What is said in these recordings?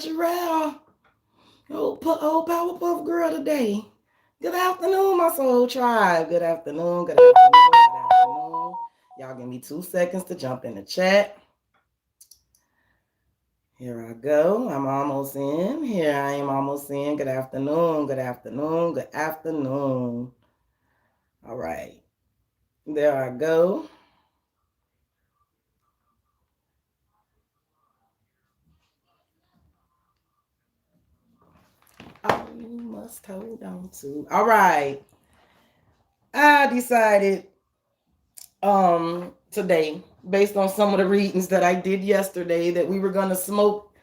Jarrell. Old Powerpuff Girl today. Good afternoon, my soul tribe. Good afternoon, good afternoon, good afternoon. Y'all give me 2 seconds to jump in the chat. Here I go. I'm almost in. Here I am almost in. Good afternoon, good afternoon, good afternoon. All right. There I go. Oh, you must hold on to. All right. I decided today, based on some of the readings that I did yesterday, that we were gonna smoke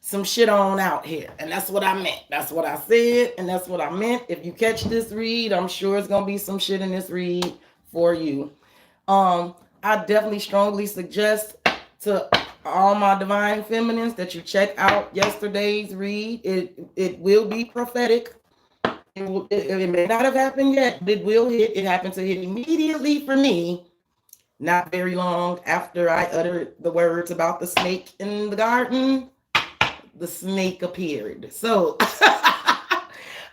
some shit on out here. And that's what I meant. That's what I said, and that's what I meant. If you catch this read, I'm sure it's gonna be some shit in this read for you. I definitely strongly suggest to all my divine feminines that you check out yesterday's read. It will be prophetic. It may not have happened yet, but it will hit. It happened to hit immediately for me, not very long after I uttered the words about the snake in the garden. The snake appeared. So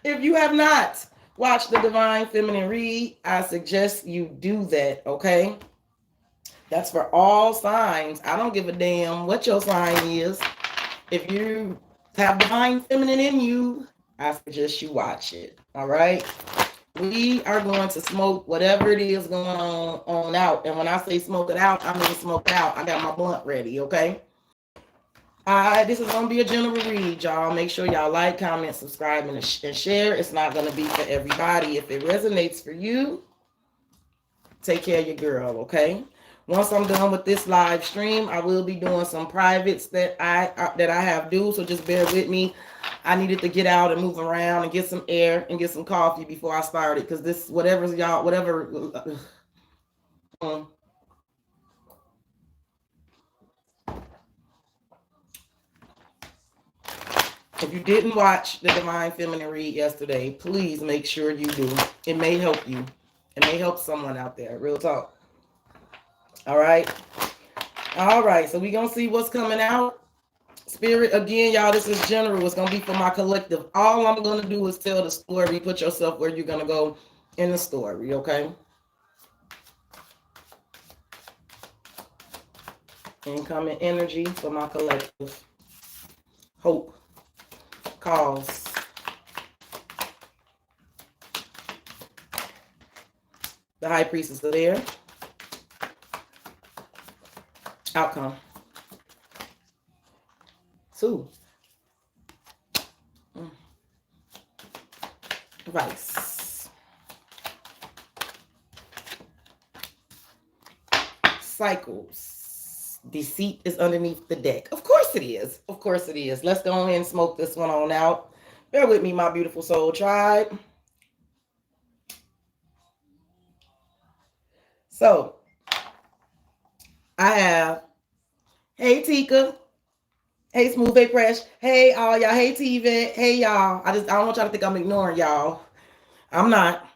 if you have not watched the Divine Feminine read, I suggest you do that, okay? That's for all signs. I don't give a damn what your sign is. If you have Divine Feminine in you, I suggest you watch it, all right? We are going to smoke whatever it is going on out. And when I say smoke it out, I mean smoke it out. I got my blunt ready, okay? This is gonna be a general read, y'all. Make sure y'all like, comment, subscribe, and share. It's not gonna be for everybody. If it resonates for you, take care of your girl, okay? Once I'm done with this live stream, I will be doing some privates that I have due. So just bear with me. I needed to get out and move around and get some air and get some coffee before I started, because this whatever. If you didn't watch the Divine Feminine read yesterday, please make sure you do. It may help you. It may help someone out there. Real talk. All right. All right. So we're going to see what's coming out. Spirit, again, y'all, this is general. It's going to be for my collective. All I'm going to do is tell the story. Put yourself where you're going to go in the story, okay? Incoming energy for my collective. Hope. Cause. The high priestess are there. Outcome. 2. Vice. Cycles. Deceit is underneath the deck. Of course it is. Of course it is. Let's go ahead and smoke this one on out. Bear with me, my beautiful soul tribe. So, I have, hey Tika, hey Smooth, hey Fresh, hey all y'all, hey TV, hey y'all. I don't want y'all to think I'm ignoring y'all. I'm not.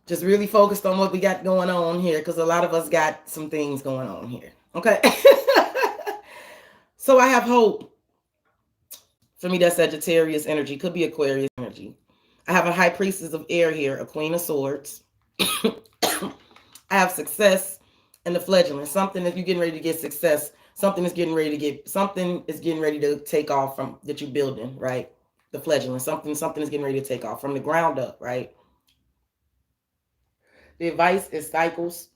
Just really focused on what we got going on here, because a lot of us got some things going on here. Okay. So I have hope. For me, that's Sagittarius energy. Could be Aquarius energy. I have a high priestess of air here, a queen of swords. I have success and the fledgling. Something that you're getting ready to get success. Something is getting ready to take off from that you're building, right? The fledgling. Something is getting ready to take off from the ground up, right? The advice is cycles,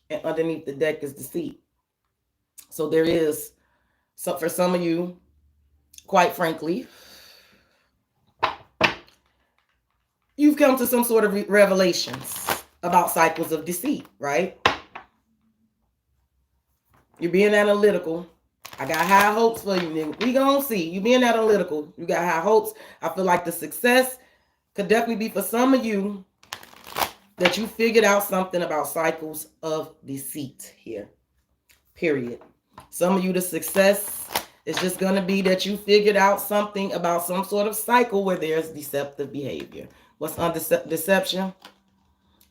and underneath the deck is deceit. So there is, so for some of you, quite frankly, you've come to some sort of revelations about cycles of deceit, right? You're being analytical. I got high hopes for you, nigga. We gonna see. You being analytical. You got high hopes. I feel like the success could definitely be for some of you that you figured out something about cycles of deceit here. Period. Some of you, the success is just going to be that you figured out something about some sort of cycle where there's deceptive behavior. What's under deception?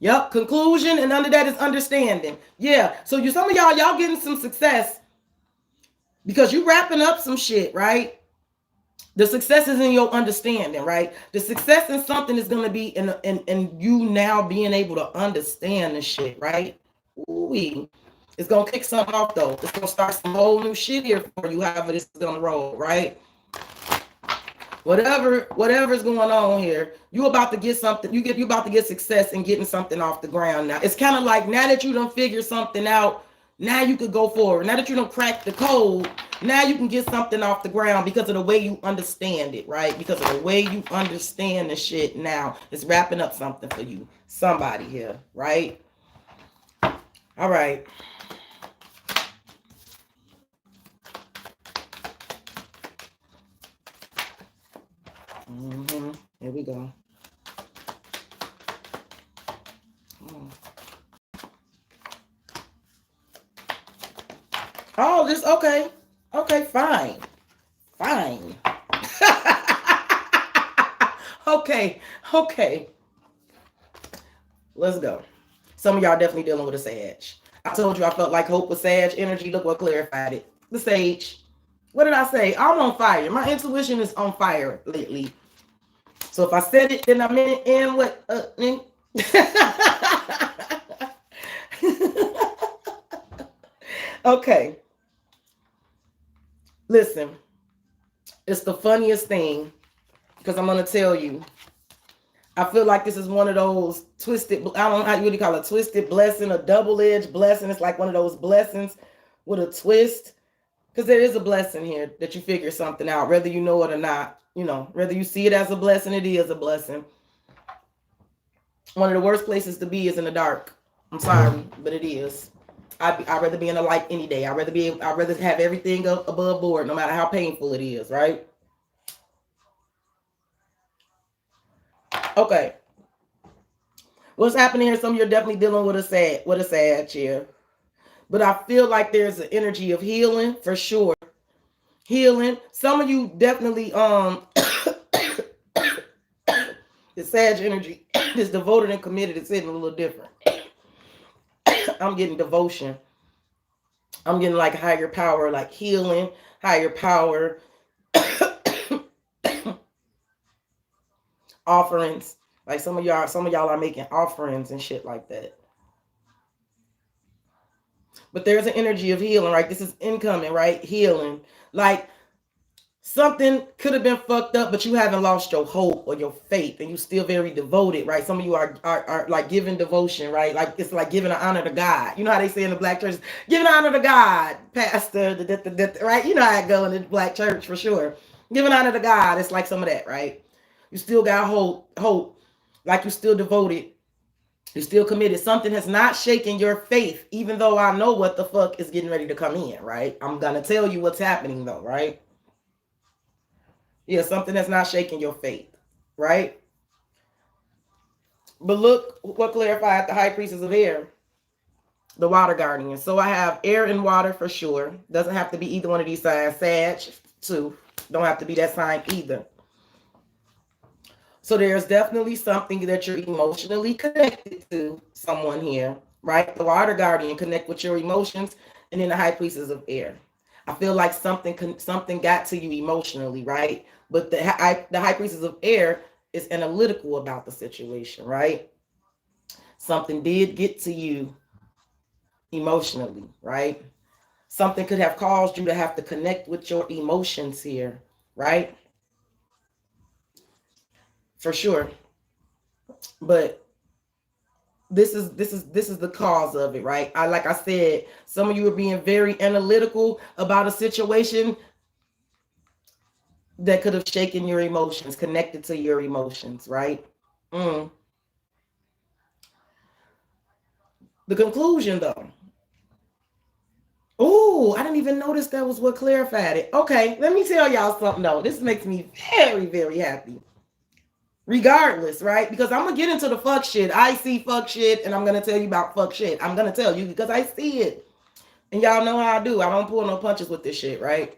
Yep, conclusion, and under that is understanding. Yeah, so some of y'all getting some success because you wrapping up some shit, right? The success is in your understanding, right? The success in something is going to be in you now being able to understand the shit, right? Ooh, it's going to kick something off, though. It's going to start some whole new shit here for you, however this is going to roll, right? Whatever's going on here, you about to get something. You about to get success in getting something off the ground. Now it's kind of like, now that you done figure something out, now you could go forward. Now that you done crack the code, now you can get something off the ground because of the way you understand it, right? Because of the way you understand the shit. Now it's wrapping up something for you, somebody here, right? All right. Here we go. Oh, this okay. Okay, fine. Fine. Okay. Let's go. Some of y'all definitely dealing with a sage. I told you I felt like hope was sage energy. Look what clarified it. The sage. What did I say? I'm on fire. My intuition is on fire lately. So if I said it, then I meant it. And what? Okay. Listen. It's the funniest thing because I'm going to tell you. I feel like this is one of those twisted, I don't know how you really call it, twisted blessing, a double-edged blessing. It's like one of those blessings with a twist. Because there is a blessing here that you figure something out, whether you know it or not. You know, whether you see it as a blessing, it is a blessing. One of the worst places to be is in the dark. I'm sorry, but it is. I'd rather be in the light any day. I'd rather have everything up above board, no matter how painful it is, right? Okay. What's happening here? Some of you are definitely dealing with a sad here. But I feel like there's an energy of healing for sure. Healing. Some of you definitely the sage energy is devoted and committed. It's hitting a little different. I'm getting devotion. I'm getting like higher power, like healing, higher power, offerings. Like some of y'all are making offerings and shit like that. But there's an energy of healing, right? This is incoming, right? Healing. Like something could have been fucked up, but you haven't lost your hope or your faith, and you still very devoted, right? Some of you are like giving devotion, right? Like it's like giving an honor to God. You know how they say in the black churches, giving honor to God, pastor, right? You know how it go in the black church for sure. Giving honor to God, it's like some of that, right? You still got hope, like you still devoted. You're still committed. Something has not shaken your faith, even though I know what the fuck is getting ready to come in, right? I'm going to tell you what's happening though, right? Yeah, something has not shaken your faith, right? But look what clarified the high priestess of air, the water guardian. So I have air and water for sure. Doesn't have to be either one of these signs. Sag, too. Don't have to be that sign either. So there's definitely something that you're emotionally connected to someone here, right? The water guardian connect with your emotions, and then the high priestess of air. I feel like something got to you emotionally, right? But the high priestess of air is analytical about the situation, right? Something did get to you emotionally, right? Something could have caused you to have to connect with your emotions here, right? For sure. But this is the cause of it, right? Like I said, some of you are being very analytical about a situation that could have shaken your emotions, connected to your emotions, right? The conclusion though. Oh, I didn't even notice that was what clarified it. Okay, let me tell y'all something though. This makes me very, very happy. Regardless, right? Because I'm gonna get into the fuck shit. I see fuck shit, and I'm gonna tell you about fuck shit. I'm gonna tell you because I see it. And y'all know how I do. I don't pull no punches with this shit, right?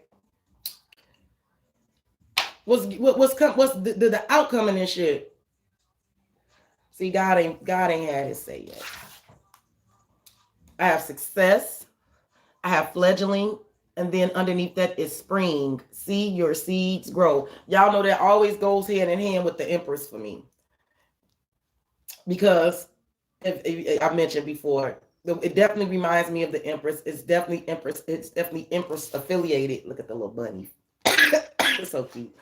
What's the outcome in this shit? See, God ain't had his say yet. I have success. I have fledgling. And then underneath that is spring. See your seeds grow. Y'all know that always goes hand in hand with the Empress for me. Because if I mentioned before, it definitely reminds me of the Empress. It's definitely Empress. It's definitely Empress affiliated. Look at the little bunny. It's so cute.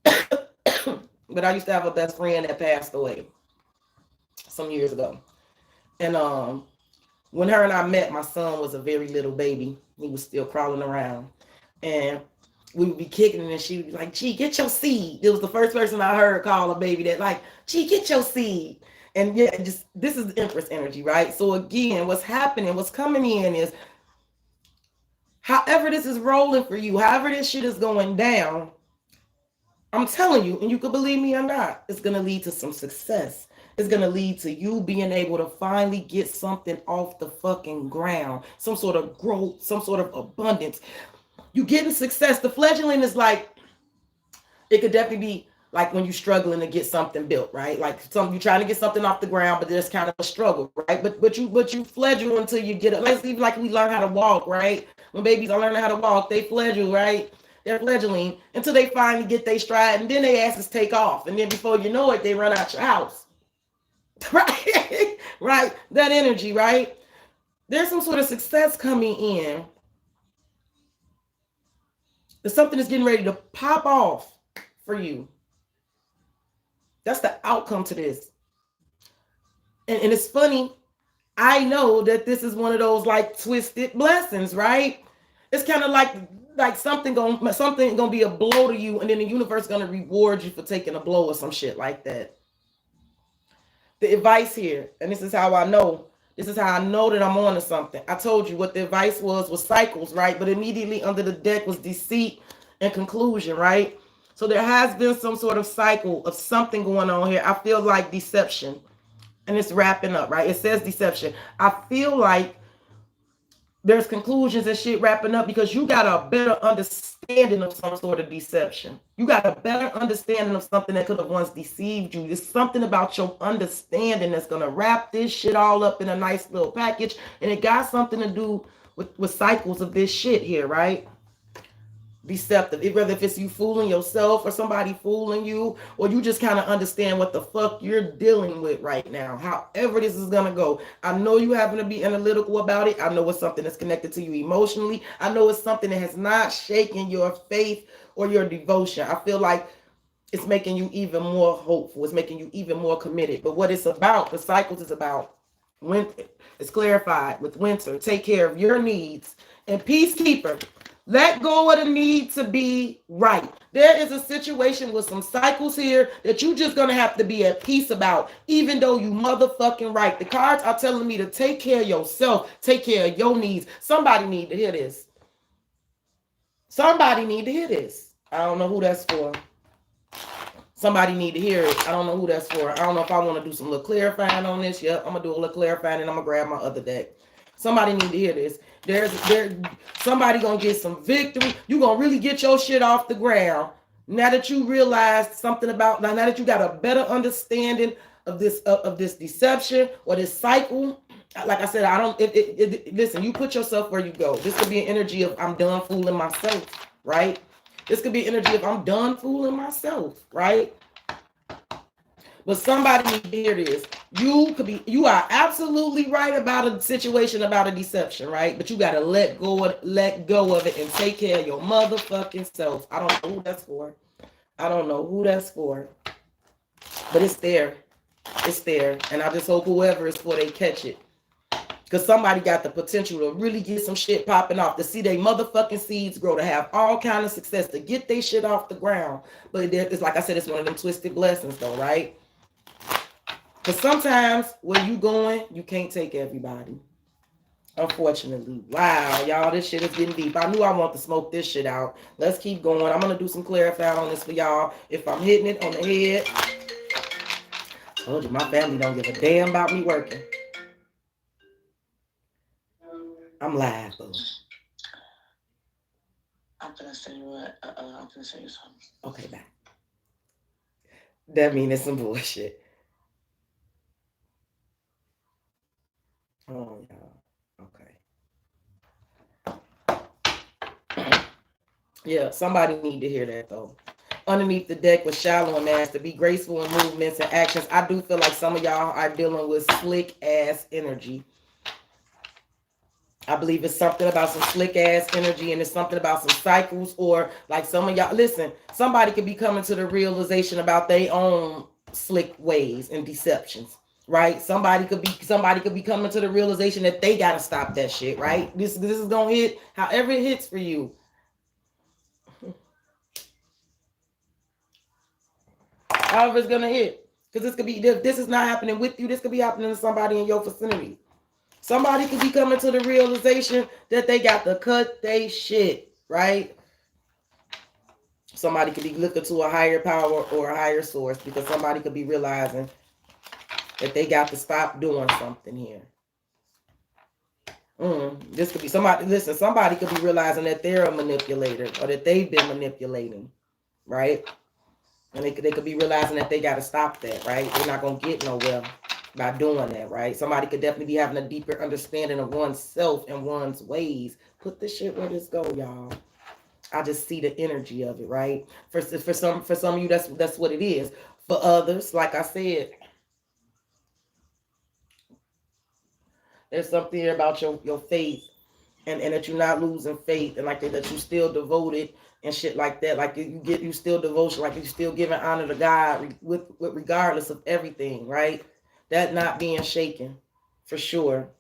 But I used to have a best friend that passed away some years ago. And when her and I met, my son was a very little baby. He was still crawling around. And we would be kicking it and she would be like, gee, get your seed. It was the first person I heard call a baby that like, gee, get your seed. And yeah, just this is the Empress energy, right? So again, what's happening, what's coming in is however this is rolling for you, however this shit is going down, I'm telling you, and you can believe me or not, it's going to lead to some success. It's going to lead to you being able to finally get something off the fucking ground, some sort of growth, some sort of abundance. You getting success. The fledgling is like, it could definitely be like when you're struggling to get something built, right? Like you're trying to get something off the ground, but there's kind of a struggle, right? But you fledgle until you get it. Let's even like we learn how to walk, right? When babies are learning how to walk, they fledgle, right? They're fledgling until they finally get their stride, and then their asses take off, and then before you know it, they run out your house, right? Right? That energy, right? There's some sort of success coming in. There's something that's getting ready to pop off for you. That's the outcome to this. And it's funny. I know that this is one of those like twisted blessings, right? It's kind of like something gonna be a blow to you, and then the universe gonna reward you for taking a blow or some shit like that. The advice here, and this is how I know. This is how I know that I'm on to something. I told you what the advice was cycles, right? But immediately under the deck was deceit and conclusion, right? So there has been some sort of cycle of something going on here. I feel like deception. And it's wrapping up, right? It says deception. I feel like there's conclusions and shit wrapping up because you got a better understanding of some sort of deception. You got a better understanding of something that could have once deceived you. There's something about your understanding that's going to wrap this shit all up in a nice little package. And it got something to do with cycles of this shit here, right? Deceptive, whether if it's you fooling yourself or somebody fooling you, or you just kind of understand what the fuck you're dealing with right now, however this is gonna go. I know you having to be analytical about it. I know it's something that's connected to you emotionally. I know it's something that has not shaken your faith or your devotion. I feel like it's making you even more hopeful. It's making you even more committed. But what it's about, the cycles is about winter. It's clarified with winter. Take care of your needs. And peacekeeper, let go of the need to be right. There is a situation with some cycles here that you just gonna have to be at peace about, even though you motherfucking right. The cards are telling me to take care of yourself, take care of your needs. Somebody need to hear this. Somebody need to hear this. I don't know who that's for. Somebody need to hear it. I don't know who that's for. I don't know if I want to do some little clarifying on this. Yep, I'm gonna do a little clarifying, and I'm gonna grab my other deck. Somebody need to hear this. There's somebody gonna get some victory. You gonna really get your shit off the ground now that you realized something about now that you got a better understanding of this deception or this cycle. Like I said, I don't. Listen, you put yourself where you go. This could be an energy of I'm done fooling myself, right? This could be energy of I'm done fooling myself, right? But somebody need to hear this. You are absolutely right about a situation, about a deception, right? But you gotta let go of it and take care of your motherfucking self. I don't know who that's for. I don't know who that's for. But it's there. It's there. And I just hope whoever it's for, they catch it. Because somebody got the potential to really get some shit popping off, to see their motherfucking seeds grow, to have all kind of success, to get their shit off the ground. But it's like I said, it's one of them twisted blessings though, right? But sometimes where you going, you can't take everybody. Unfortunately. Wow, y'all, this shit is getting deep. I knew I want to smoke this shit out. Let's keep going. I'm going to do some clarifying on this for y'all. If I'm hitting it on the head. Told you, my family don't give a damn about me working. I'm live, boo. I'm gonna send you I'm gonna send you something. Okay, bye. That means it's some bullshit. Oh, y'all. Okay. Yeah, somebody need to hear that though. Underneath the deck with shallow and master, be graceful in movements and actions. I do feel like some of y'all are dealing with slick ass energy. I believe it's something about some slick ass energy, and it's something about some cycles, or like some of y'all, listen, somebody could be coming to the realization about their own slick ways and deceptions, right? Somebody could be coming to the realization that they gotta stop that shit, right? This is gonna hit however it hits for you. However it's gonna hit. Because this could be, if this is not happening with you, this could be happening to somebody in your vicinity. Somebody could be coming to the realization that they got to cut they shit, right? Somebody could be looking to a higher power or a higher source, because somebody could be realizing that they got to stop doing something here. This could be somebody, listen, somebody could be realizing that they're a manipulator, or that they've been manipulating, right? And they could be realizing that they got to stop that, right? They're not going to get nowhere by doing that, right? Somebody could definitely be having a deeper understanding of oneself and one's ways. Put this shit where this go, y'all. I just see the energy of it, right? For some of you, that's what it is. For others, like I said, there's something here about your faith, and that you're not losing faith, and like that you still devoted and shit like that. Like you still devotion, like you still giving honor to God with regardless of everything, right? That not being shaken, for sure.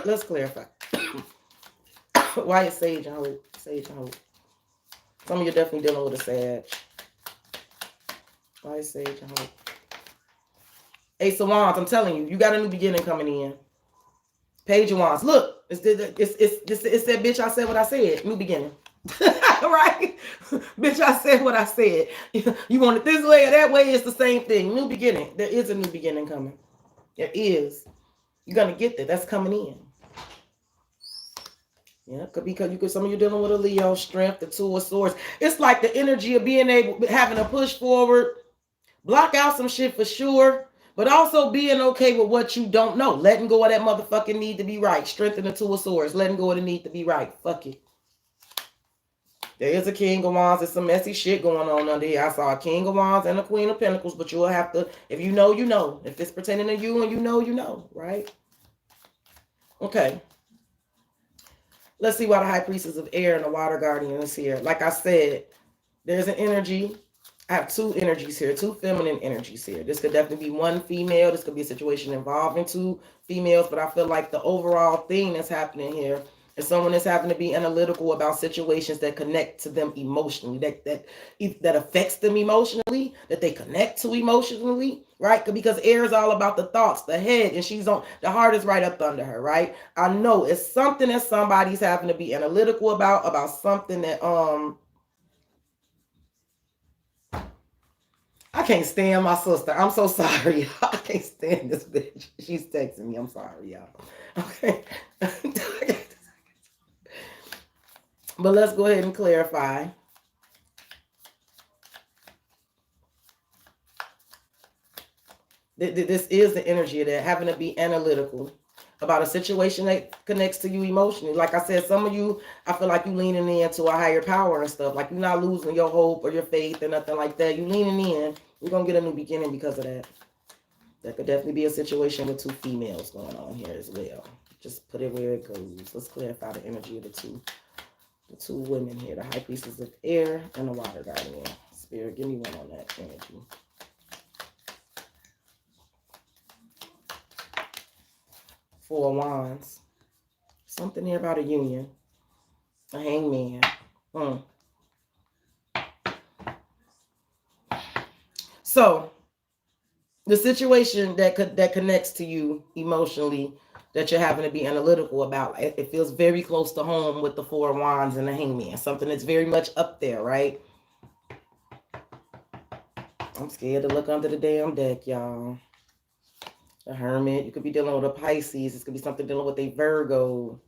Let's clarify. Why is Sage and Hope? Sage and Hope. Some of you are definitely dealing with a Sag. Why is Sage and Hope? Ace of Wands, I'm telling you, you got a new beginning coming in. Page of Wands. Look, it's that bitch, I said what I said. New beginning. Right? Bitch, I said what I said. You want it this way or that way, it's the same thing. New beginning. There is a new beginning coming. There is. You're going to get that. That's coming in. Yeah, could be because some of you dealing with a Leo, strength, the Two of Swords. It's like the energy of being able, having to push forward, block out some shit for sure, but also being okay with what you don't know. Letting go of that motherfucking need to be right. Strength in the Two of Swords. Letting go of the need to be right. Fuck it. There is a King of Wands. There's some messy shit going on under here. I saw a King of Wands and a Queen of Pentacles, but you'll have to, if you know, you know. If it's pertaining to you and you know, right? Okay. Let's see why the High Priestess of Air and the Water Guardian is here. Like I said, there's an energy. I have two energies here, two feminine energies here. This could definitely be one female. This could be a situation involving two females, but I feel like the overall thing that's happening here is someone that's having to be analytical about situations that connect to them emotionally, that affects them emotionally, that they connect to emotionally, right? Because air is all about the thoughts, the head, and she's on, the heart is right up under her, right? I know it's something that somebody's having to be analytical about something that, I can't stand my sister. I'm so sorry. I can't stand this bitch. She's texting me. I'm sorry, y'all. Okay. But let's go ahead and clarify. This is the energy of that, having to be analytical about a situation that connects to you emotionally. Like I said, some of you, I feel like you leaning into a higher power and stuff. Like you're not losing your hope or your faith or nothing like that. You leaning in. You're going to get a new beginning because of that. That could definitely be a situation with two females going on here as well. Just put it where it goes. Let's clarify the energy of the two women here. The High Priestess of Air and the Water Guardian. Spirit, give me one on that energy. Four of Wands. Something here about a union. A Hangman. So, the situation that connects to you emotionally, that you're having to be analytical about, it feels very close to home with the Four of Wands and the Hangman. Something that's very much up there, right? I'm scared to look under the damn deck, y'all. The Hermit. You could be dealing with a Pisces. This could be something dealing with a Virgo.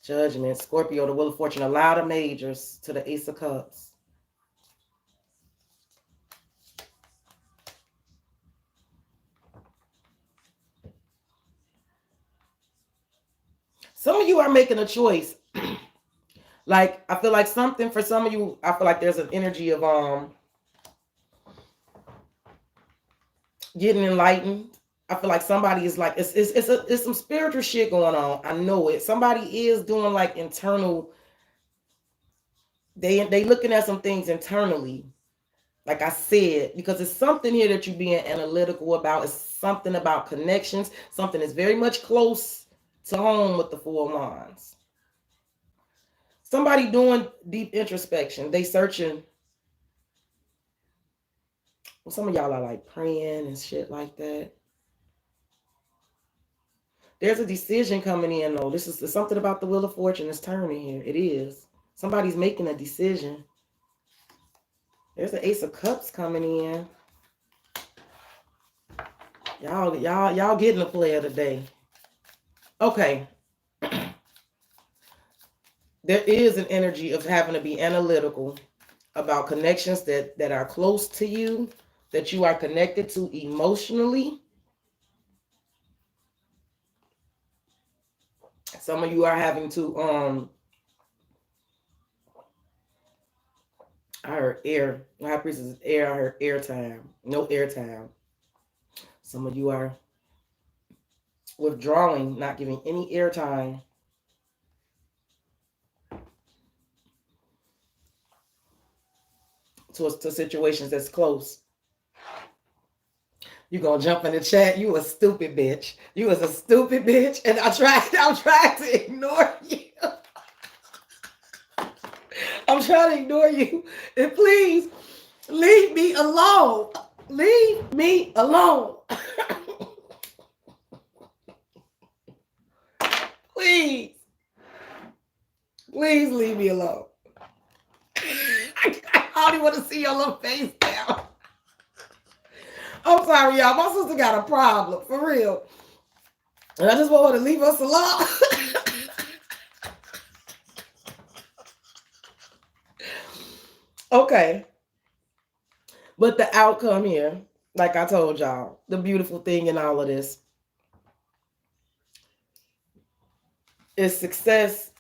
Judgment. Scorpio. The Wheel of Fortune. A lot of majors to the Ace of Cups. are making a choice. Like, I feel like something for some of you, I feel like there's an energy of getting enlightened. I feel like somebody is like, it's some spiritual shit going on. I know it. Somebody is doing like internal, they looking at some things internally. Like I said, because it's something here that you're being analytical about. It's something about connections. Something is very much close to home with the Four of Wands. Somebody doing deep introspection. They searching. Well, some of y'all are like praying and shit like that. There's a decision coming in though. This is something about the Wheel of Fortune is turning here. It is. Somebody's making a decision. There's an Ace of Cups coming in. Y'all getting a player today. Okay. There is an energy of having to be analytical about connections that are close to you, that you are connected to emotionally. Some of you are having to I heard air. High Priestess is air. I heard airtime. No airtime. Some of you are withdrawing, not giving any airtime to situations that's close. You gonna jump in the chat? You a stupid bitch. You was a stupid bitch, and I'm trying to ignore you. I'm trying to ignore you, and please leave me alone. Leave me alone. Please leave me alone. I don't even want to see your little face now. I'm sorry, y'all. My sister got a problem, for real. And I just want her to leave us alone. Okay. But the outcome here, like I told y'all, the beautiful thing in all of this is success,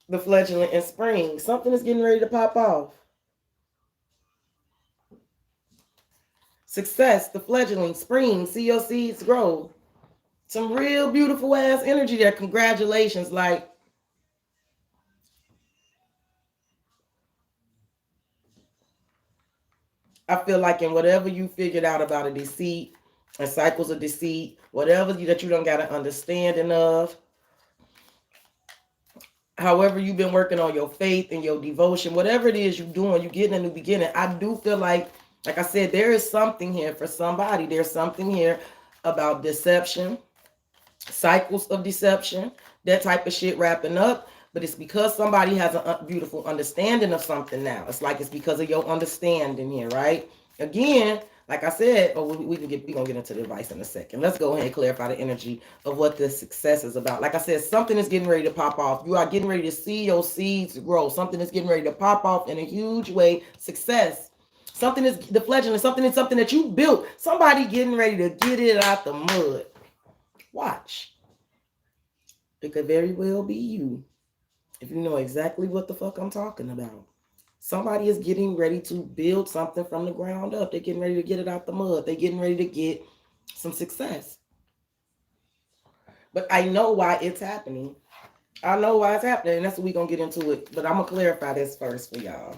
the fledgling, and spring. Something is getting ready to pop off. Success, the fledgling, spring, see your seeds grow. Some real beautiful ass energy there. Congratulations. Like, I feel like in whatever you figured out about a deceit and cycles of deceit, whatever that you don't got an understanding of, however you've been working on your faith and your devotion, whatever it is you're doing, you're getting a new beginning. I do feel like I said, there is something here for somebody. There's something here about deception, cycles of deception, that type of shit wrapping up. But it's because somebody has a beautiful understanding of something now. It's like it's because of your understanding here, right? Again, like I said, we're gonna get into the advice in a second. Let's go ahead and clarify the energy of what this success is about. Like I said, something is getting ready to pop off. You are getting ready to see your seeds grow. Something is getting ready to pop off in a huge way. Success. Something is the fledgling. Something is something that you built. Somebody getting ready to get it out the mud. Watch. It could very well be you. If you know exactly what the fuck I'm talking about. Somebody is getting ready to build something from the ground up. They're getting ready to get it out the mud. They're getting ready to get some success. But I know why it's happening. I know why it's happening, and that's what we're going to get into it. But I'm going to clarify this first for y'all.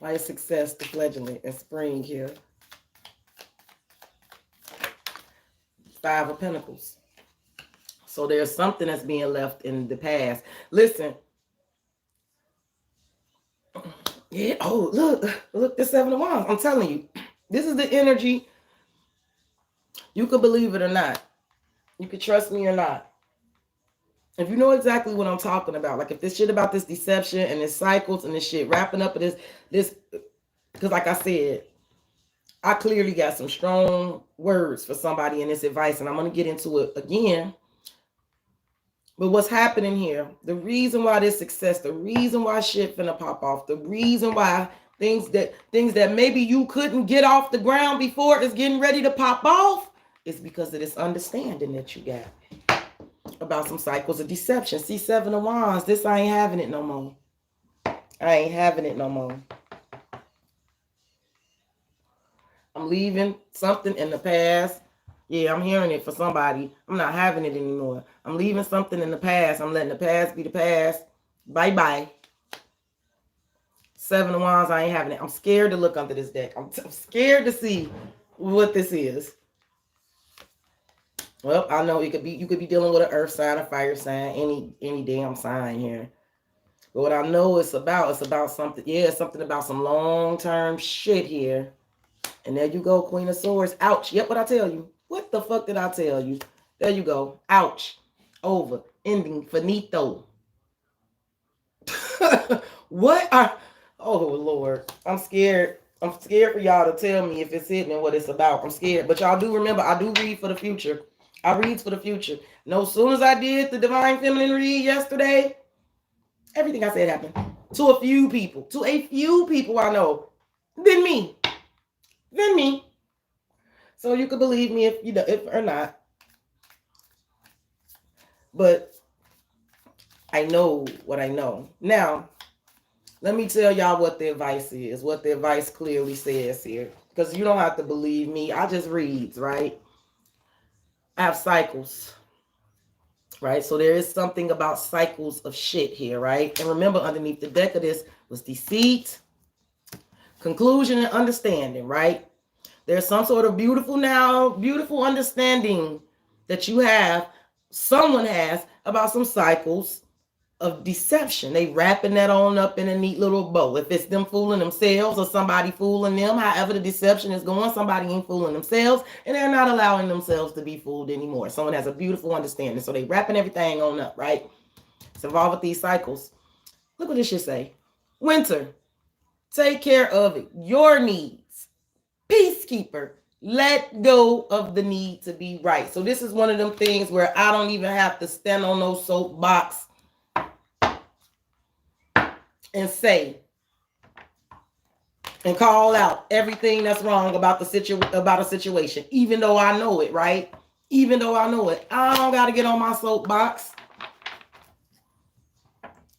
Why is success the fledgling and spring here? Five of Pentacles. So there's something that's being left in the past. Listen. Yeah. Oh, look, the Seven of Wands. I'm telling you, this is the energy. You could believe it or not. You could trust me or not. If you know exactly what I'm talking about, like if this shit about this deception and this cycles and this shit wrapping up with this, because like I said, I clearly got some strong words for somebody in this advice, and I'm going to get into it again. But what's happening here, the reason why this success, the reason why shit finna pop off, the reason why things that maybe you couldn't get off the ground before is getting ready to pop off, is because of this understanding that you got. about some cycles of deception. See, 7 of Wands. This, I ain't having it no more. I ain't having it no more. I'm leaving something in the past. Yeah, I'm hearing it for somebody. I'm not having it anymore. I'm leaving something in the past. I'm letting the past be the past. Bye-bye. 7 of Wands, I ain't having it. I'm scared to look under this deck. I'm scared to see what this is. Well, I know you could be dealing with an earth sign, a fire sign, any damn sign here. But what I know it's about something. Yeah, it's something about some long-term shit here. And there you go, Queen of Swords. Ouch. Yep, what I tell you. What the fuck did I tell you? There you go. Ouch. Over. Ending. Finito. What? Oh, Lord. I'm scared. I'm scared for y'all to tell me if it's hitting and what it's about. I'm scared. But y'all do remember, I do read for the future. I read for the future. No, as soon as I did the Divine Feminine read yesterday, everything I said happened. To a few people. To a few people I know. Then me. Then me. So you could believe me if you know, if or not. But I know what I know. Now, let me tell y'all what the advice is. What the advice clearly says here. Because you don't have to believe me. I just read, right? I have cycles. Right? So there is something about cycles of shit here, right? And remember, underneath the deck of this was deceit, conclusion, and understanding, right? There's some sort of beautiful understanding that you have, someone has, about some cycles of deception. They wrapping that on up in a neat little bow. If it's them fooling themselves or somebody fooling them, however the deception is going, somebody ain't fooling themselves and they're not allowing themselves to be fooled anymore. Someone has a beautiful understanding. So they wrapping everything on up, right? It's involved with these cycles. Look what this shit say. Winter, take care of your needs. Peacekeeper, let go of the need to be right. So this is one of them things where I don't even have to stand on no soapbox and say and call out everything that's wrong about a situation, even though I know it, right? Even though I know it, I don't got to get on my soapbox.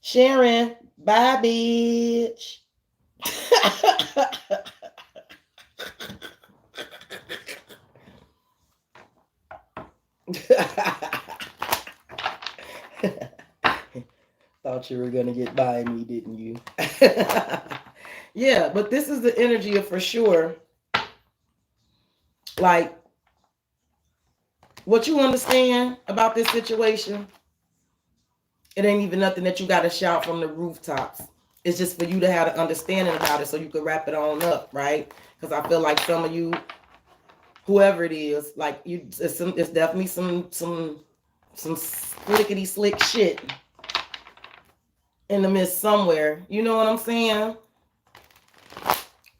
Sharon, bye, bitch. Thought you were gonna get by me, didn't you? Yeah, but this is the energy of for sure. Like, what you understand about this situation, it ain't even nothing that you got to shout from the rooftops. It's just for you to have an understanding about it so you can wrap it on up, right? Because I feel like some of you, whoever it is, like you, it's definitely some slickety slick shit in the midst somewhere. You know what I'm saying?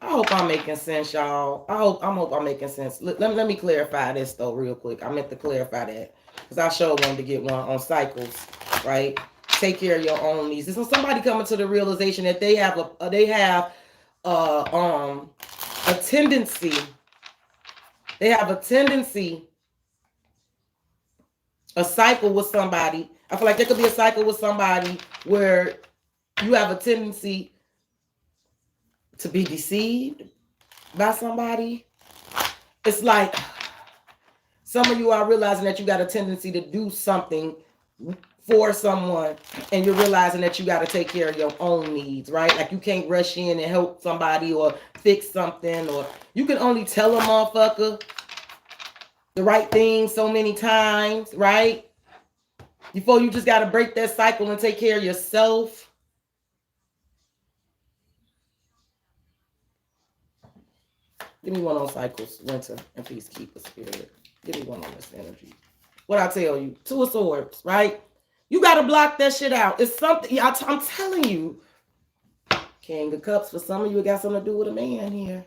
I hope I'm making sense, y'all. I hope I'm making sense. Let me clarify this though real quick. I meant to clarify that because I sure wanted to get one on cycles, right? Take care of your own needs. This is somebody coming to the realization that they have a tendency. They have a tendency, a cycle with somebody. I feel like there could be a cycle with somebody where you have a tendency to be deceived by somebody. It's like some of you are realizing that you got a tendency to do something for someone and you're realizing that you got to take care of your own needs, right? Like you can't rush in and help somebody or fix something, or you can only tell a motherfucker the right thing so many times, right? Before you just got to break that cycle and take care of yourself. Give me one on cycles, Winter, and Peacekeeper Spirit. Give me one on this energy. What I tell you, 2 of Swords, right? You got to block that shit out. It's something, I'm telling you. King of Cups, for some of you, it got something to do with a man here.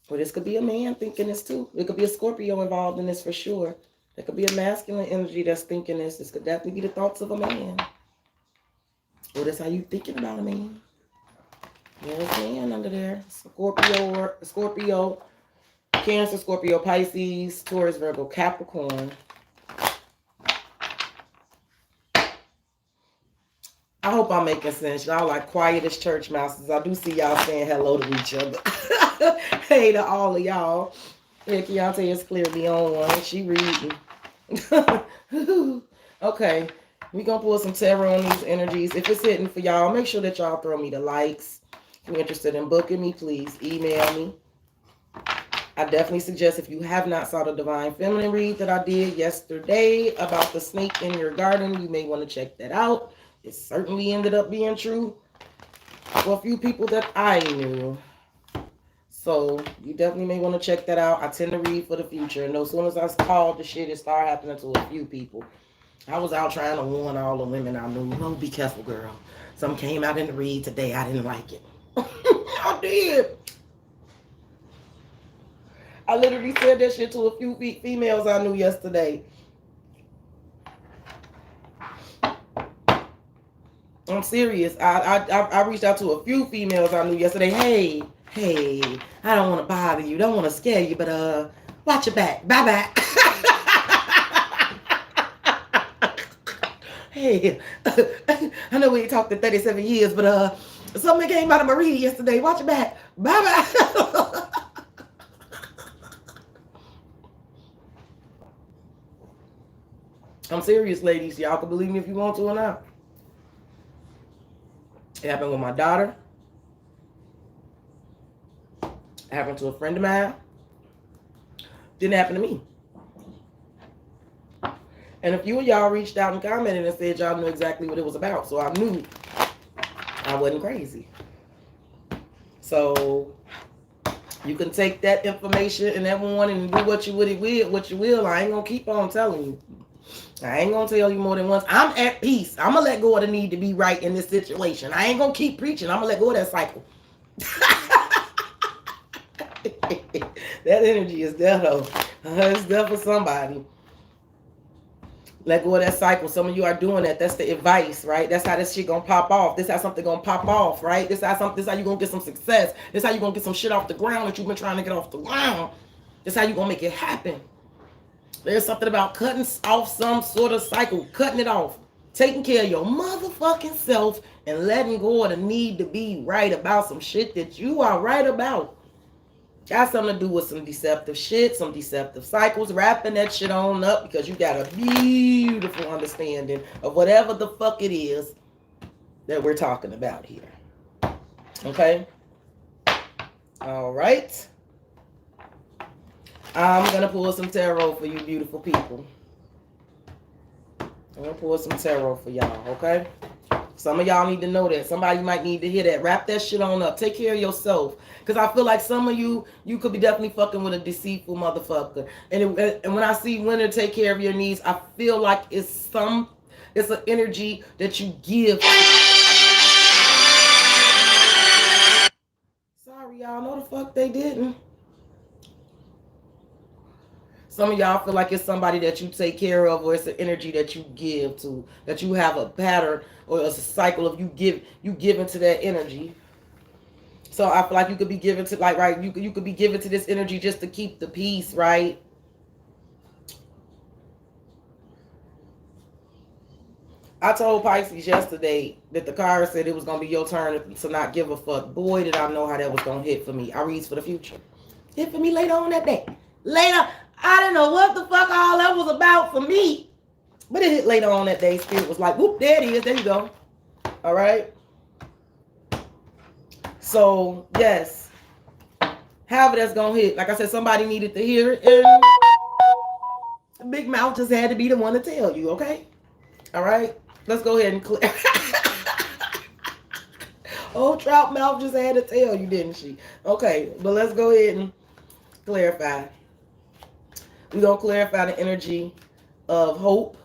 Or this could be a man thinking this too. It could be a Scorpio involved in this for sure. There could be a masculine energy that's thinking this. This could definitely be the thoughts of a man. Or that's how you thinking about a man. There's a man under there. Scorpio, Cancer, Scorpio, Pisces, Taurus, Virgo, Capricorn. I hope I'm making sense. Y'all like quiet as church mouses. I do see y'all saying hello to each other. Hey to all of y'all. Yeah, Keontae is clearly on one. She reading. Okay. We gonna pull some tarot on these energies. If it's hitting for y'all, make sure that y'all throw me the likes. If you're interested in booking me, please email me. I definitely suggest, if you have not saw the Divine Feminine read that I did yesterday about the snake in your garden, you may want to check that out. It certainly ended up being true for a few people that I knew. So you definitely may want to check that out. I tend to read for the future. And as soon as I called the shit, it started happening to a few people. I was out trying to warn all the women I knew. Oh, be careful, girl. Some came out in the read today. I didn't like it. I did. I literally said that shit to a few females I knew yesterday. I'm serious. I reached out to a few females I knew yesterday. Hey, I don't want to bother you. Don't want to scare you, but watch your back. Bye. Hey, I know we ain't talked in 37 years, but something came out of Marie yesterday. Watch your back. Bye. I'm serious, ladies. Y'all can believe me if you want to or not. It happened with my daughter. It happened to a friend of mine. Didn't happen to me. And a few of y'all reached out and commented and said y'all knew exactly what it was about. So I knew I wasn't crazy. So you can take that information and that one and do what you will. I ain't gonna keep on telling you. I ain't gonna tell you more than once. I'm at peace. I'm gonna let go of the need to be right in this situation. I ain't gonna keep preaching. I'm gonna let go of that cycle. That energy is there though. It's there for somebody. Let go of that cycle. Some of you are doing that. That's the advice, right? That's how this shit gonna pop off. This how something gonna pop off, right? This how you gonna get some success. This how you gonna get some shit off the ground that you've been trying to get off the ground. This how you gonna make it happen. There's something about cutting off some sort of cycle, cutting it off, taking care of your motherfucking self and letting go of the need to be right about some shit that you are right about. Got something to do with some deceptive shit, some deceptive cycles, wrapping that shit on up because you got a beautiful understanding of whatever the fuck it is that we're talking about here. Okay? All right. I'm going to pull some tarot for you beautiful people. I'm going to pull some tarot for y'all, okay? Some of y'all need to know that. Somebody might need to hear that. Wrap that shit on up. Take care of yourself. Because I feel like some of you could be definitely fucking with a deceitful motherfucker. And when I see women take care of your needs, I feel like it's an energy that you give. Sorry, y'all. No, the fuck they didn't. Some of y'all feel like it's somebody that you take care of, or it's an energy that you give to, that you have a pattern or it's a cycle of you give into that energy. So I feel like you could be given to, like, right, you could be given to this energy just to keep the peace, right? I told Pisces yesterday that the card said it was going to be your turn to not give a fuck. Boy, did I know how that was going to hit for me. I read for the future. Hit for me later on that day. Later, I didn't know what the fuck all that was about for me. But it hit later on that day. Spirit was like, whoop, there it is. There you go. All right. So, yes. However that's going to hit. Like I said, somebody needed to hear it. And Big Mouth just had to be the one to tell you, okay? All right. Let's go ahead and clear. Old Trout Mouth just had to tell you, didn't she? Okay. But let's go ahead and clarify. We're going to clarify the energy of hope.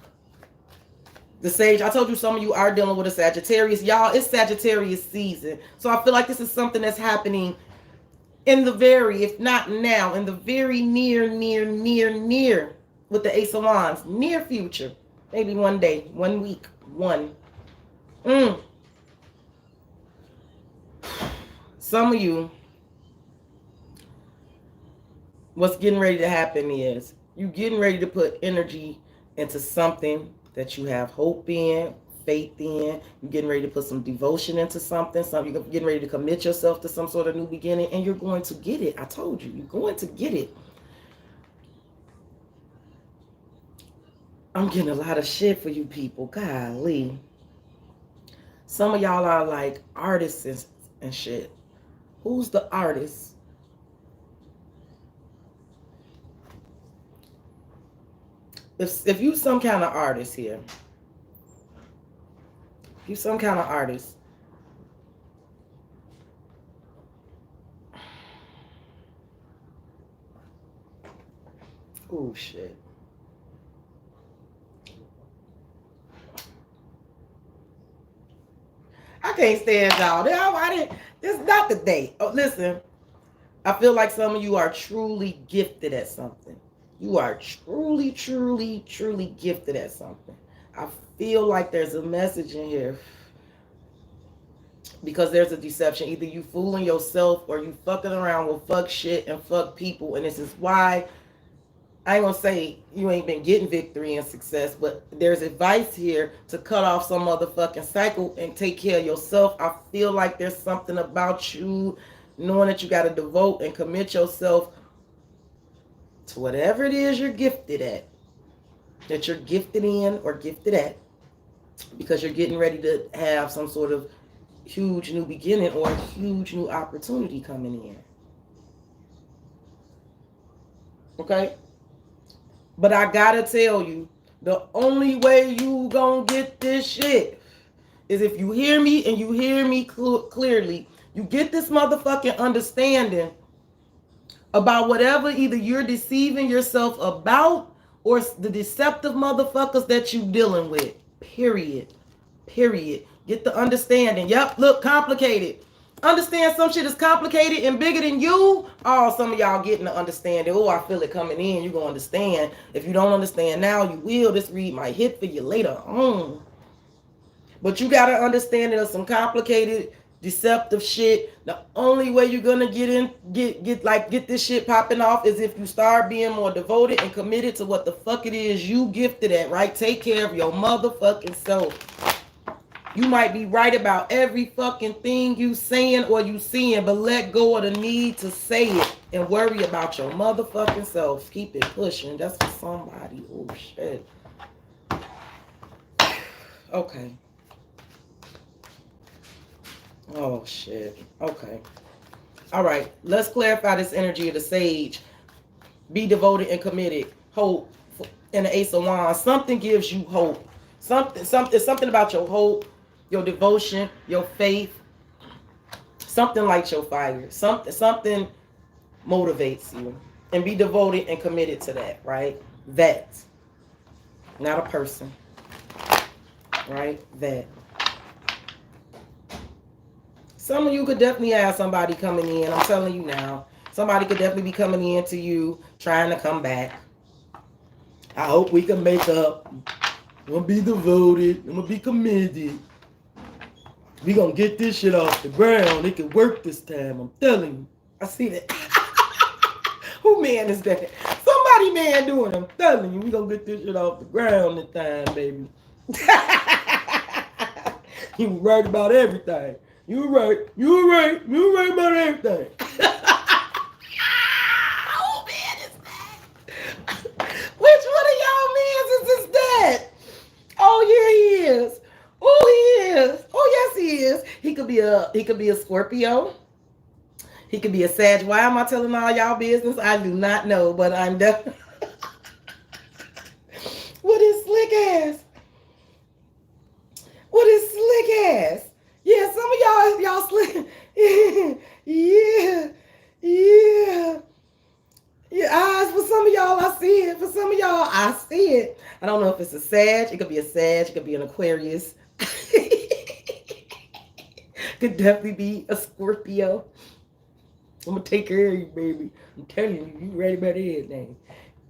The Sage, I told you some of you are dealing with a Sagittarius. Y'all, it's Sagittarius season. So I feel like this is something that's happening in the very, if not now, in the very near with the Ace of Wands. Near future. Maybe one day, 1 week, one. Some of you, what's getting ready to happen is you getting ready to put energy into something that you have hope in, faith in. You're getting ready to put some devotion into something. You're getting ready to commit yourself to some sort of new beginning, and you're going to get it. I told you, you're going to get it. I'm getting a lot of shit for you people. Golly. Some of y'all are like artists and shit. Who's the artist? If you some kind of artist here, you some kind of artist. Oh shit. I can't stand y'all. It's not the day. Oh, listen. I feel like some of you are truly gifted at something. You are truly, truly, truly gifted at something. I feel like there's a message in here. Because there's a deception. Either you fooling yourself or you fucking around with fuck shit and fuck people. And this is why I ain't gonna say you ain't been getting victory and success, but there's advice here to cut off some motherfucking cycle and take care of yourself. I feel like there's something about you knowing that you got to devote and commit yourself to whatever it is you're gifted at, that you're gifted in or gifted at, because you're getting ready to have some sort of huge new beginning or a huge new opportunity coming in. Okay? But I gotta tell you, the only way you gonna get this shit is if you hear me and you hear me clearly. You get this motherfucking understanding about whatever either you're deceiving yourself about or the deceptive motherfuckers that you dealing with. Period. Period. Get the understanding. Yep, look, complicated. Understand some shit is complicated and bigger than you. Oh, some of y'all getting the understanding. Oh, I feel it coming in. You're going to understand. If you don't understand now, you will. This read might hit for you later on. But you got to understand there's some complicated, deceptive shit. The only way you're going to get this shit popping off is if you start being more devoted and committed to what the fuck it is you gifted at, right? Take care of your motherfucking self. You might be right about every fucking thing you saying or you seeing, but let go of the need to say it and worry about your motherfucking self. Keep it pushing. That's for somebody. Oh, shit. Okay. Oh, shit. Okay. All right. Let's clarify this energy of the sage. Be devoted and committed. Hope. And the Ace of Wands. Something gives you hope. Something about your hope, your devotion, your faith. Something lights your fire. Something motivates you. And be devoted and committed to that, right? That. Not a person. Right? That. Some of you could definitely have somebody coming in. I'm telling you now. Somebody could definitely be coming in to you, trying to come back. I hope we can make up. I'm going to be devoted. I'm going to be committed. We going to get this shit off the ground. It can work this time. I'm telling you. I see that. Who man is that? Somebody man doing it. I'm telling you. We going to get this shit off the ground this time, baby. You right about everything. You right. You right. You right about everything. Who man is that? Which one of y'all mans is this that? Oh yeah, he is. Oh, he is. Oh yes, he is. He could be a Scorpio. He could be a Sag. Why am I telling all y'all business? I do not know, but I'm done. What is slick ass? What is slick ass? Yeah, some of y'all slick. Yeah. Your eyes, for some of y'all, I see it. For some of y'all, I see it. I don't know if it's a Sag. It could be a Sag. It could be an Aquarius. Could definitely be a Scorpio. I'm going to take care of you, baby. I'm telling you, you ready about everything.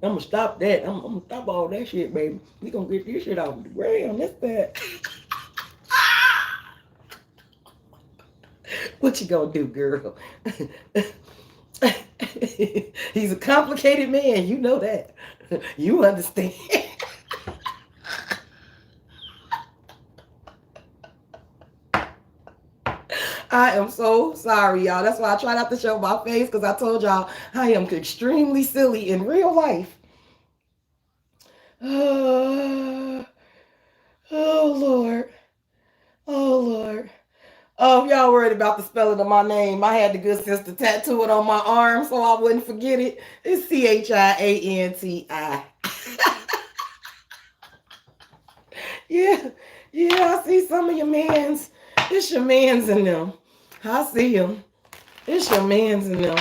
I'm going to stop that. I'm going to stop all that shit, baby. We going to get this shit off the ground. That's bad. What you going to do, girl? He's a complicated man. You know that. You understand. I am so sorry, y'all. That's why I try not to show my face, because I told y'all I am extremely silly in real life. Oh, Lord. Oh, Lord. Oh, if y'all worried about the spelling of my name, I had the good sense to tattoo it on my arm so I wouldn't forget it. It's Chianti. Yeah, yeah, I see some of your mans. It's your mans in them. I see them. It's your mans in them.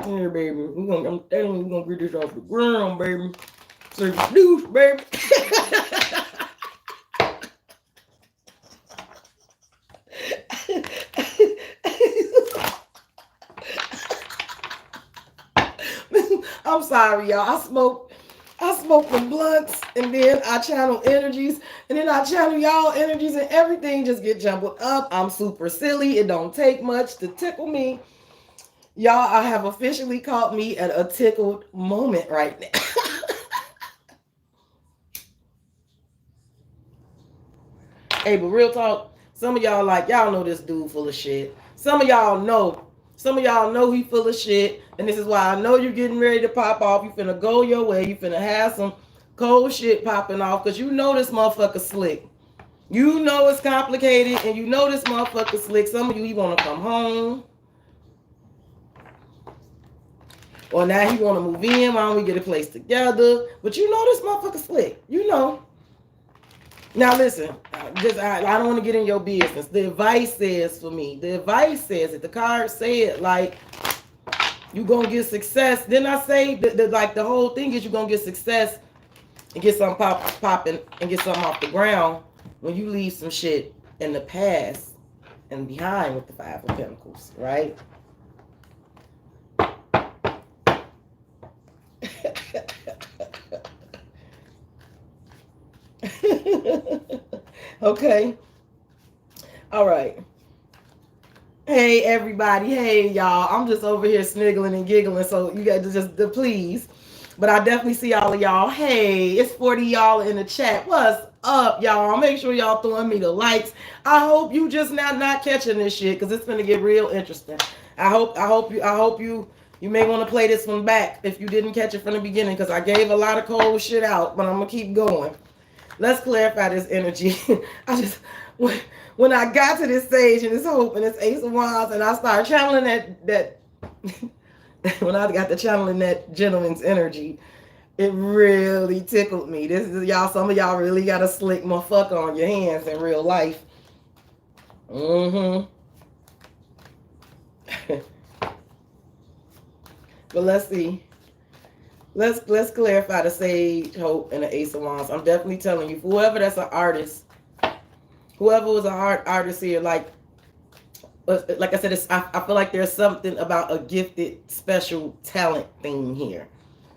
Here, baby. I'm telling you, we're gonna get this off the ground, baby. So douche, baby. I'm sorry, y'all. I smoke them blunts, and then I channel energies, and then I channel y'all energies, and everything just get jumbled up. I'm super silly. It don't take much to tickle me. Y'all, I have officially caught me at a tickled moment right now. Hey, but real talk, some of y'all like, y'all know this dude full of shit. Some of y'all know he full of shit. And this is why I know you're getting ready to pop off. You finna go your way. You finna have some cold shit popping off. Because you know this motherfucker slick. You know it's complicated. And you know this motherfucker slick. Some of you, he want to come home. Or now he want to move in. Why don't we get a place together? But you know this motherfucker slick. You know. Now listen, I don't want to get in your business. The advice says for me, the advice says it. The card said like you gonna get success. Then I say like the whole thing is you gonna get success and get something popping and get something off the ground when you leave some shit in the past and behind with the Five of Pentacles, right? Okay. All right. Hey, everybody. Hey, y'all. I'm just over here sniggling and giggling, so you got to just please. But I definitely see all of y'all. Hey, it's 40 y'all in the chat. What's up, y'all? Make sure y'all throwing me the likes. I hope you just not catching this shit, because it's gonna get real interesting. I hope you may want to play this one back if you didn't catch it from the beginning, because I gave a lot of cold shit out, but I'm gonna keep going. Let's clarify this energy. I just when I got to this stage and this hope and this Ace of Wands, and I started channeling that when I got to channeling that gentleman's energy, it really tickled me. This is y'all. Some of y'all really got a slick motherfucker on your hands in real life. But let's see. Let's clarify the Sage, Hope, and the Ace of Wands. I'm definitely telling you, whoever that's an artist, whoever was a artist here, like I said, I feel like there's something about a gifted, special talent thing here,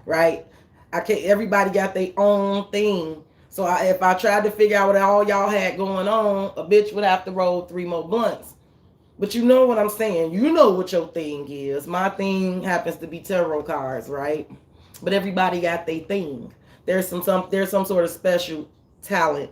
right? Everybody got their own thing. So if I tried to figure out what all y'all had going on, a bitch would have to roll 3 more blunts. But you know what I'm saying. You know what your thing is. My thing happens to be tarot cards, right? But everybody got their thing. There's some sort of special talent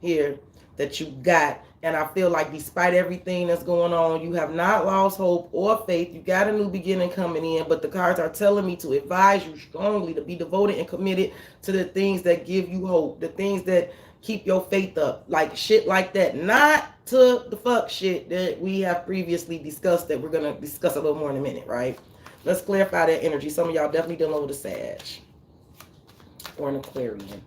here that you got. And I feel like despite everything that's going on, you have not lost hope or faith. You got a new beginning coming in. But the cards are telling me to advise you strongly to be devoted and committed to the things that give you hope. The things that keep your faith up. Like shit like that. Not to the fuck shit that we have previously discussed that we're going to discuss a little more in a minute, right? Let's clarify that energy. Some of y'all definitely dealing with a Sag or an Aquarian.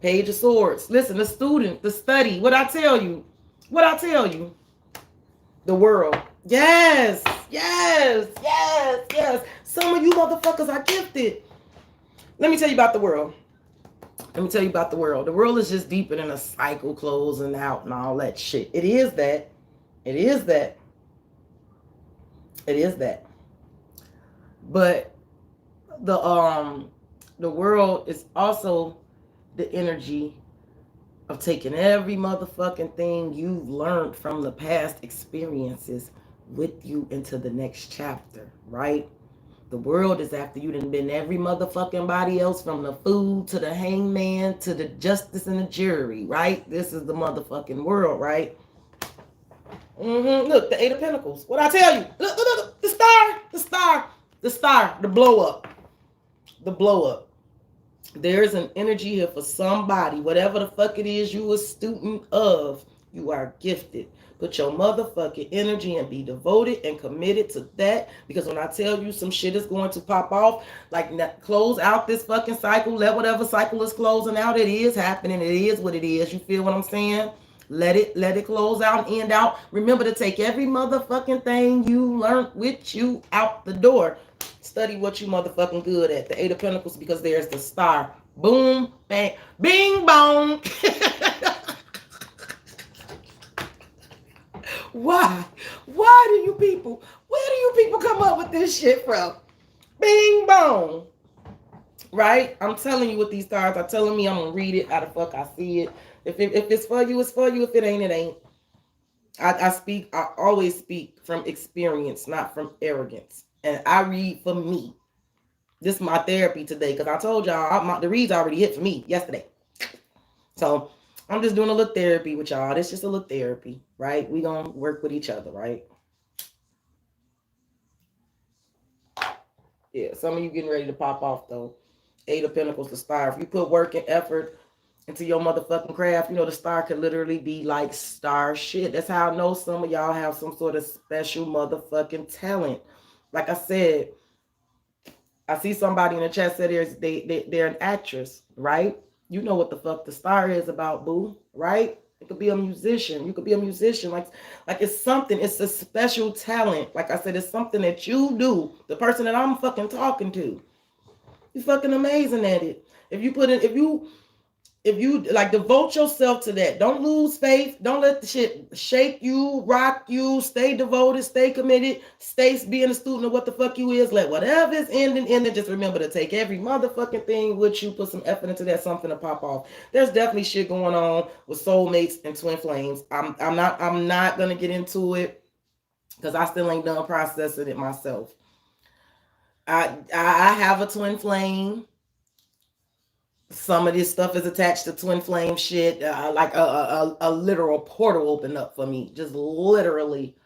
Page of Swords. Listen, the student, the study. What I tell you. The world. Yes. Some of you motherfuckers are gifted. Let me tell you about the world. The world is just deeper than a cycle closing out and all that shit. It is that. But the world is also the energy of taking every motherfucking thing you've learned from the past experiences with you into the next chapter, right? The world is after you done been every motherfucking body else, from the food to the hangman to the justice and the jury, right? This is the motherfucking world, right? Look, the Eight of Pentacles. What I tell you? Look, the star, the blow up, the blow up. There's an energy here for somebody, whatever the fuck it is you a student of, you are gifted. Put your motherfucking energy and be devoted and committed to that. Because when I tell you some shit is going to pop off, like close out this fucking cycle, let whatever cycle is closing out, it is happening. It is what it is. You feel what I'm saying? Let it close out and end out. Remember to take every motherfucking thing you learned with you out the door. Study what you motherfucking good at. The Eight of Pentacles, because there's the star. Boom, bang, bing, bong. Why? Why do you people, where do you people come up with this shit from? Bing, bong. Right? I'm telling you what these stars are telling me. I'm going to read it. How the fuck I see it. If it's for you, it's for you. If it ain't, it ain't. I always speak from experience, not from arrogance. And I read for me. This is my therapy today, because I told y'all the reads already hit for me yesterday. So I'm just doing a little therapy with y'all. This is just a little therapy, right? We gonna work with each other, right? Yeah, some of you getting ready to pop off though. Eight of Pentacles, the star. If you put work and effort into your motherfucking craft, you know the star could literally be like star shit. That's how I know some of y'all have some sort of special motherfucking talent. Like I said, I see somebody in the chat said they're an actress, right? You know what the fuck the star is about, boo, right? It could be a musician. You could be a musician. Like it's something. It's a special talent. Like I said, it's something that you do. The person that I'm fucking talking to, you fucking amazing at it. If you like devote yourself to that, don't lose faith. Don't let the shit shake you, rock you. Stay devoted, stay committed, stay being a student of what the fuck you is. Let whatever is ending. Just remember to take every motherfucking thing with you. Put some effort into that, something to pop off. There's definitely shit going on with soulmates and twin flames. I'm not gonna get into it because I still ain't done processing it myself. I have a twin flame. Some of this stuff is attached to twin flame shit. Like a literal portal opened up for me. Just literally.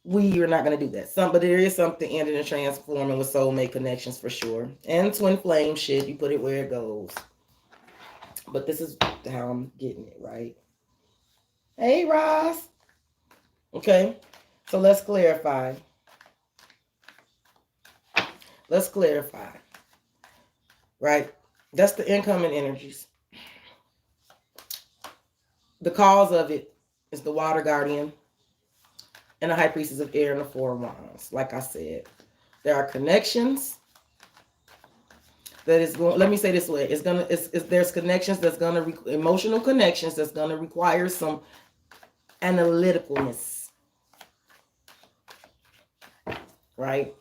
We are not going to do that. But there is something ending and transforming with soulmate connections for sure. And twin flame shit. You put it where it goes. But this is how I'm getting it, right? Hey, Ross. Okay. So let's clarify. Right? That's the incoming energies. The cause of it is the water guardian and the high priestess of air and the four of wands. Like I said, there are connections that is going, let me say this way, there's connections that's gonna emotional connections that's gonna require some analyticalness, right?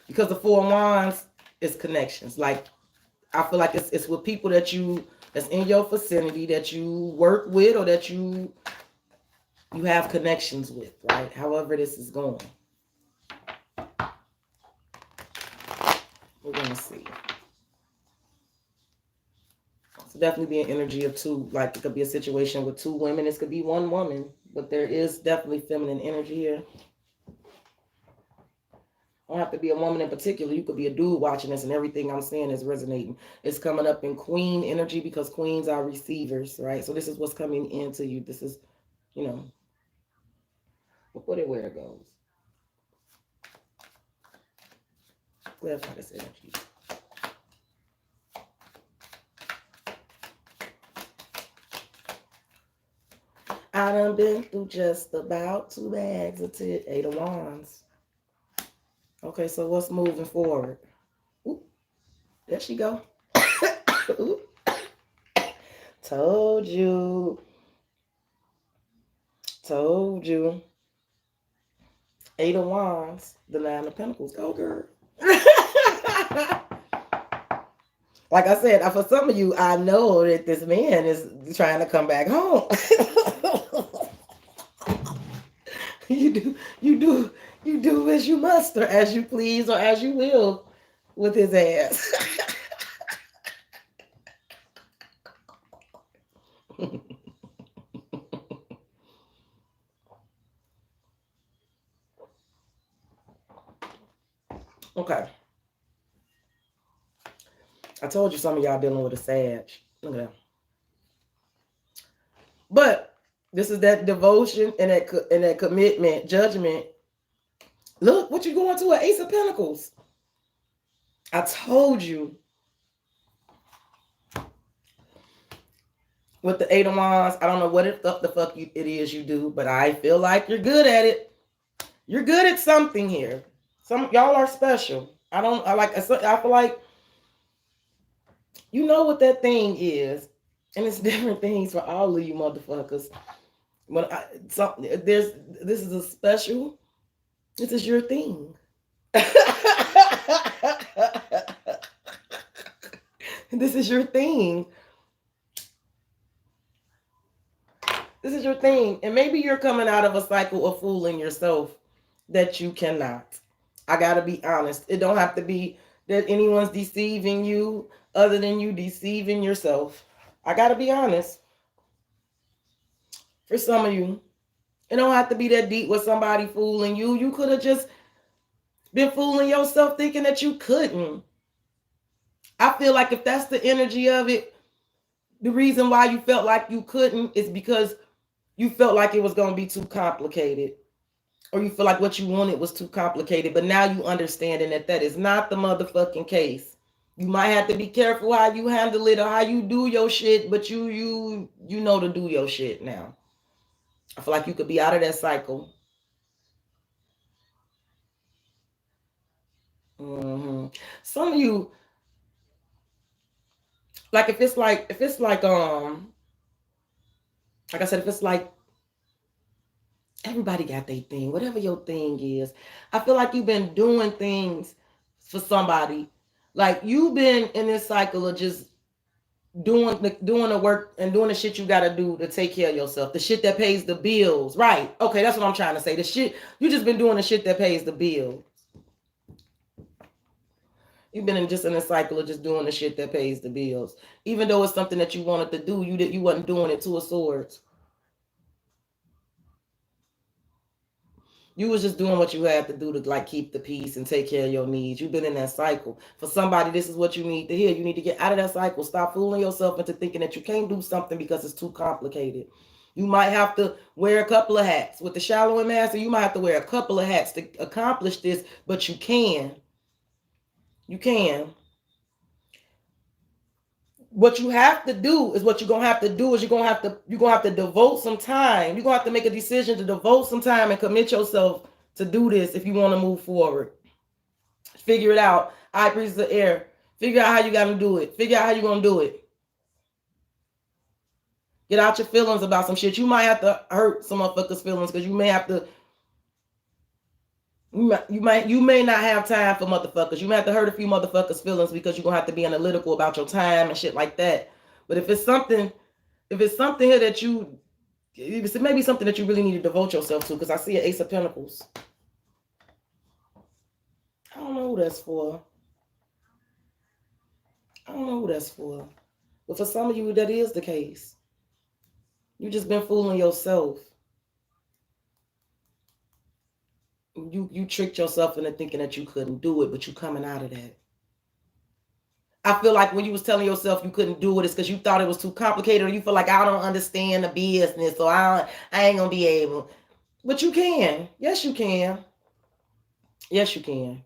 Because the four of wands is connections. Like I feel like it's with people that's in your vicinity, that you work with, or that you have connections with, right? However this is going. We're gonna see. It's definitely be an energy of two. Like it could be a situation with two women. This could be one woman, but there is definitely feminine energy here. Don't have to be a woman in particular. You could be a dude watching this and everything I'm saying is resonating. It's coming up in queen energy because queens are receivers, right? So this is what's coming into you. This is, we'll put it where it goes. Clarify this energy. I done been through just about 2 bags of Eight of Wands. Okay, so what's moving forward? Ooh, there she go. Ooh. Told you. Eight of Wands, the Nine of Pentacles. Go, girl. Like I said, for some of you, I know that this man is trying to come back home. You do as you must, or as you please, or as you will with his ass. Okay. I told you some of y'all dealing with a Sag. Look at that. But this is that devotion and that commitment, judgment. Look, what you going to an Ace of Pentacles. I told you. With the Eight of Wands, I don't know what the fuck it is you do, but I feel like you're good at it. You're good at something here. Some y'all are special. I feel like you know what that thing is, and it's different things for all of you motherfuckers. This is a special. This is your thing. This is your thing. This is your thing. And maybe you're coming out of a cycle of fooling yourself that you cannot. I gotta be honest. It don't have to be that anyone's deceiving you other than you deceiving yourself. I gotta be honest. For some of you, it don't have to be that deep with somebody fooling you. You could have just been fooling yourself thinking that you couldn't. I feel like if that's the energy of it, the reason why you felt like you couldn't is because you felt like it was going to be too complicated, or you feel like what you wanted was too complicated. But now you understanding that is not the motherfucking case. You might have to be careful how you handle it or how you do your shit, but you know to do your shit now. I feel like you could be out of that cycle. Some of you, like if it's like I said, if it's like everybody got their thing, whatever your thing is. I feel like you've been doing things for somebody. Like you've been in this cycle of just doing the work and doing the shit you gotta do to take care of yourself. The shit that pays the bills. Right. Okay, that's what I'm trying to say. The shit, you just been doing the shit that pays the bills. You've been in a cycle of just doing the shit that pays the bills. Even though it's something that you wanted to do, you wasn't doing it to a swords. You was just doing what you had to do to like keep the peace and take care of your needs. You've been in that cycle. For somebody, this is what you need to hear. You need to get out of that cycle. Stop fooling yourself into thinking that you can't do something because it's too complicated. You might have to wear a couple of hats. With the shallow and master, you might have to wear a couple of hats to accomplish this, but you can. You can. What you have to do is what you're gonna have to do is you're gonna have to devote some time. You're gonna have to make a decision to devote some time and commit yourself to do this if you want to move forward. Figure it out. I breathe the air. Figure out how you gotta do it. Figure out how you're gonna do it. Get out your feelings about some shit. You might have to hurt some motherfuckers' feelings because you may have to. You may not have time for motherfuckers. You may have to hurt a few motherfuckers' feelings because you're gonna have to be analytical about your time and shit like that. But if it's something here that it may be something that you really need to devote yourself to, because I see an Ace of Pentacles. I don't know who that's for. But for some of you, that is the case. You just been fooling yourself. You tricked yourself into thinking that you couldn't do it, but you coming out of that. I feel like when you was telling yourself you couldn't do it, it's because you thought it was too complicated, or you feel like I don't understand the business, so I ain't gonna be able. But you can. Yes, you can. Yes, you can.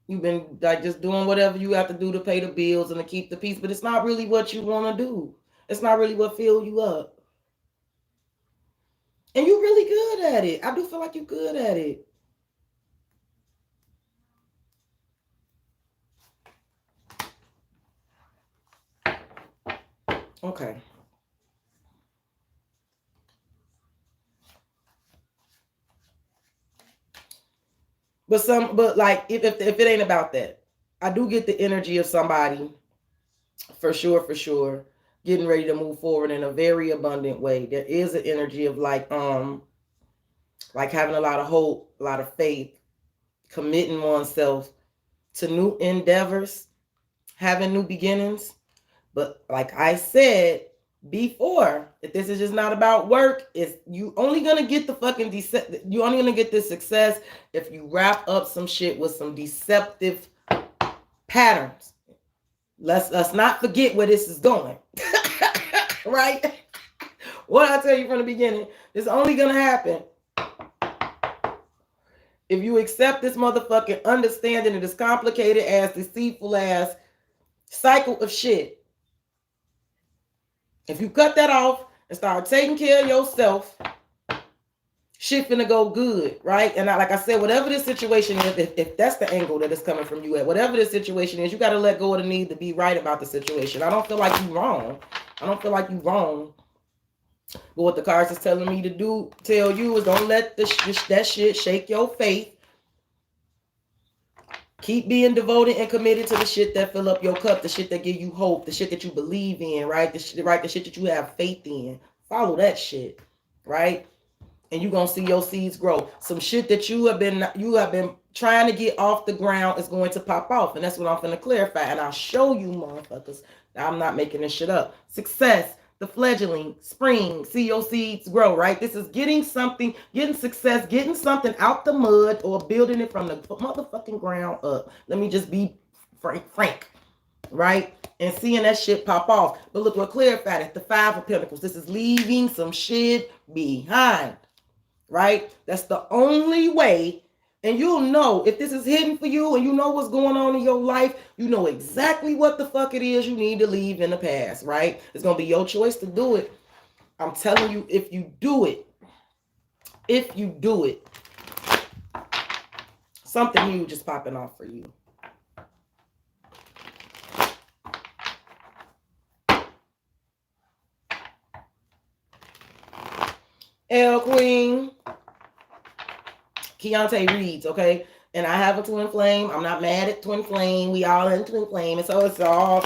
You've been like just doing whatever you have to do to pay the bills and to keep the peace, but it's not really what you want to do. It's not really what fills you up. And you're really good at it. I do feel like you're good at it. Okay. But like if it ain't about that, I do get the energy of somebody for sure getting ready to move forward in a very abundant way. There is an energy of like having a lot of hope, a lot of faith, committing oneself to new endeavors, having new beginnings. But like I said, before. If this is just not about work, it's you only gonna get the fucking you only gonna get this success if you wrap up some shit with some deceptive patterns. Let's not forget where this is going. Right? What I tell you from the beginning, it's only gonna happen if you accept this motherfucking understanding of this complicated ass, deceitful ass cycle of shit. If you cut that off and start taking care of yourself, shit finna go good, right? And like I said, whatever this situation is, if that's the angle that is coming from you at, whatever this situation is, you got to let go of the need to be right about the situation. I don't feel like you wrong. I don't feel like you wrong. But what the cards is telling me to do, tell you is don't let that shit shake your faith. Keep being devoted and committed to the shit that fill up your cup, the shit that give you hope, the shit that you believe in, right? The shit that you have faith in. Follow that shit, right? And you're gonna see your seeds grow. Some shit that you have been trying to get off the ground is going to pop off. And that's what I'm gonna clarify. And I'll show you, motherfuckers, that I'm not making this shit up. Success, the fledgling, spring, see your seeds grow, right? This is getting something, getting success, getting something out the mud or building it from the motherfucking ground up. Let me just be frank, right? And seeing that shit pop off. But look what clarified it. The Five of Pentacles. This is leaving some shit behind, right? That's the only way. And you'll know if this is hidden for you and you know what's going on in your life, you know exactly what the fuck it is you need to leave in the past, right? It's going to be your choice to do it. I'm telling you, if you do it, something huge is popping off for you. L Queen. Keontae reads, okay? And I have a twin flame. I'm not mad at twin flame. We all in twin flame. And so it's all,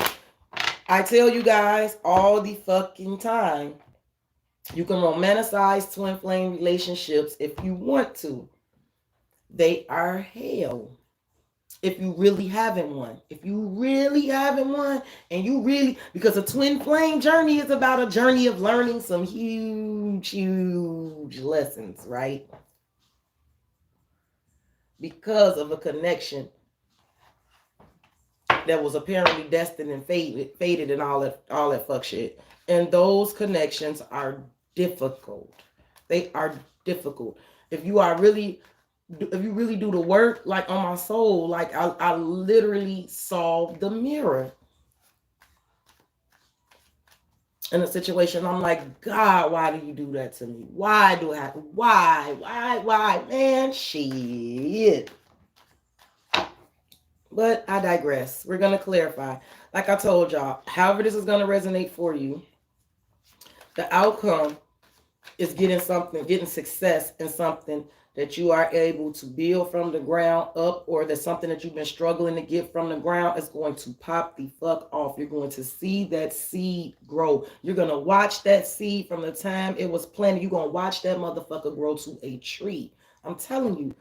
I tell you guys all the fucking time, you can romanticize twin flame relationships if you want to. They are hell. If you really haven't one. If you really haven't one, and you really, because a twin flame journey is about a journey of learning some huge lessons, right? Because of a connection that was apparently destined and fated and all that fuck shit. And those connections are difficult. They are difficult. If you really do the work, like on my soul, like I literally saw the mirror in a situation. I'm like, God, why do you do that to me? Why, man, shit. But I digress. We're going to clarify. Like I told y'all, however this is going to resonate for you, the outcome is getting success in something that you are able to build from the ground up, or that's something that you've been struggling to get from the ground is going to pop the fuck off. You're going to see that seed grow. You're going to watch that seed from the time it was planted. You're going to watch that motherfucker grow to a tree. I'm telling you.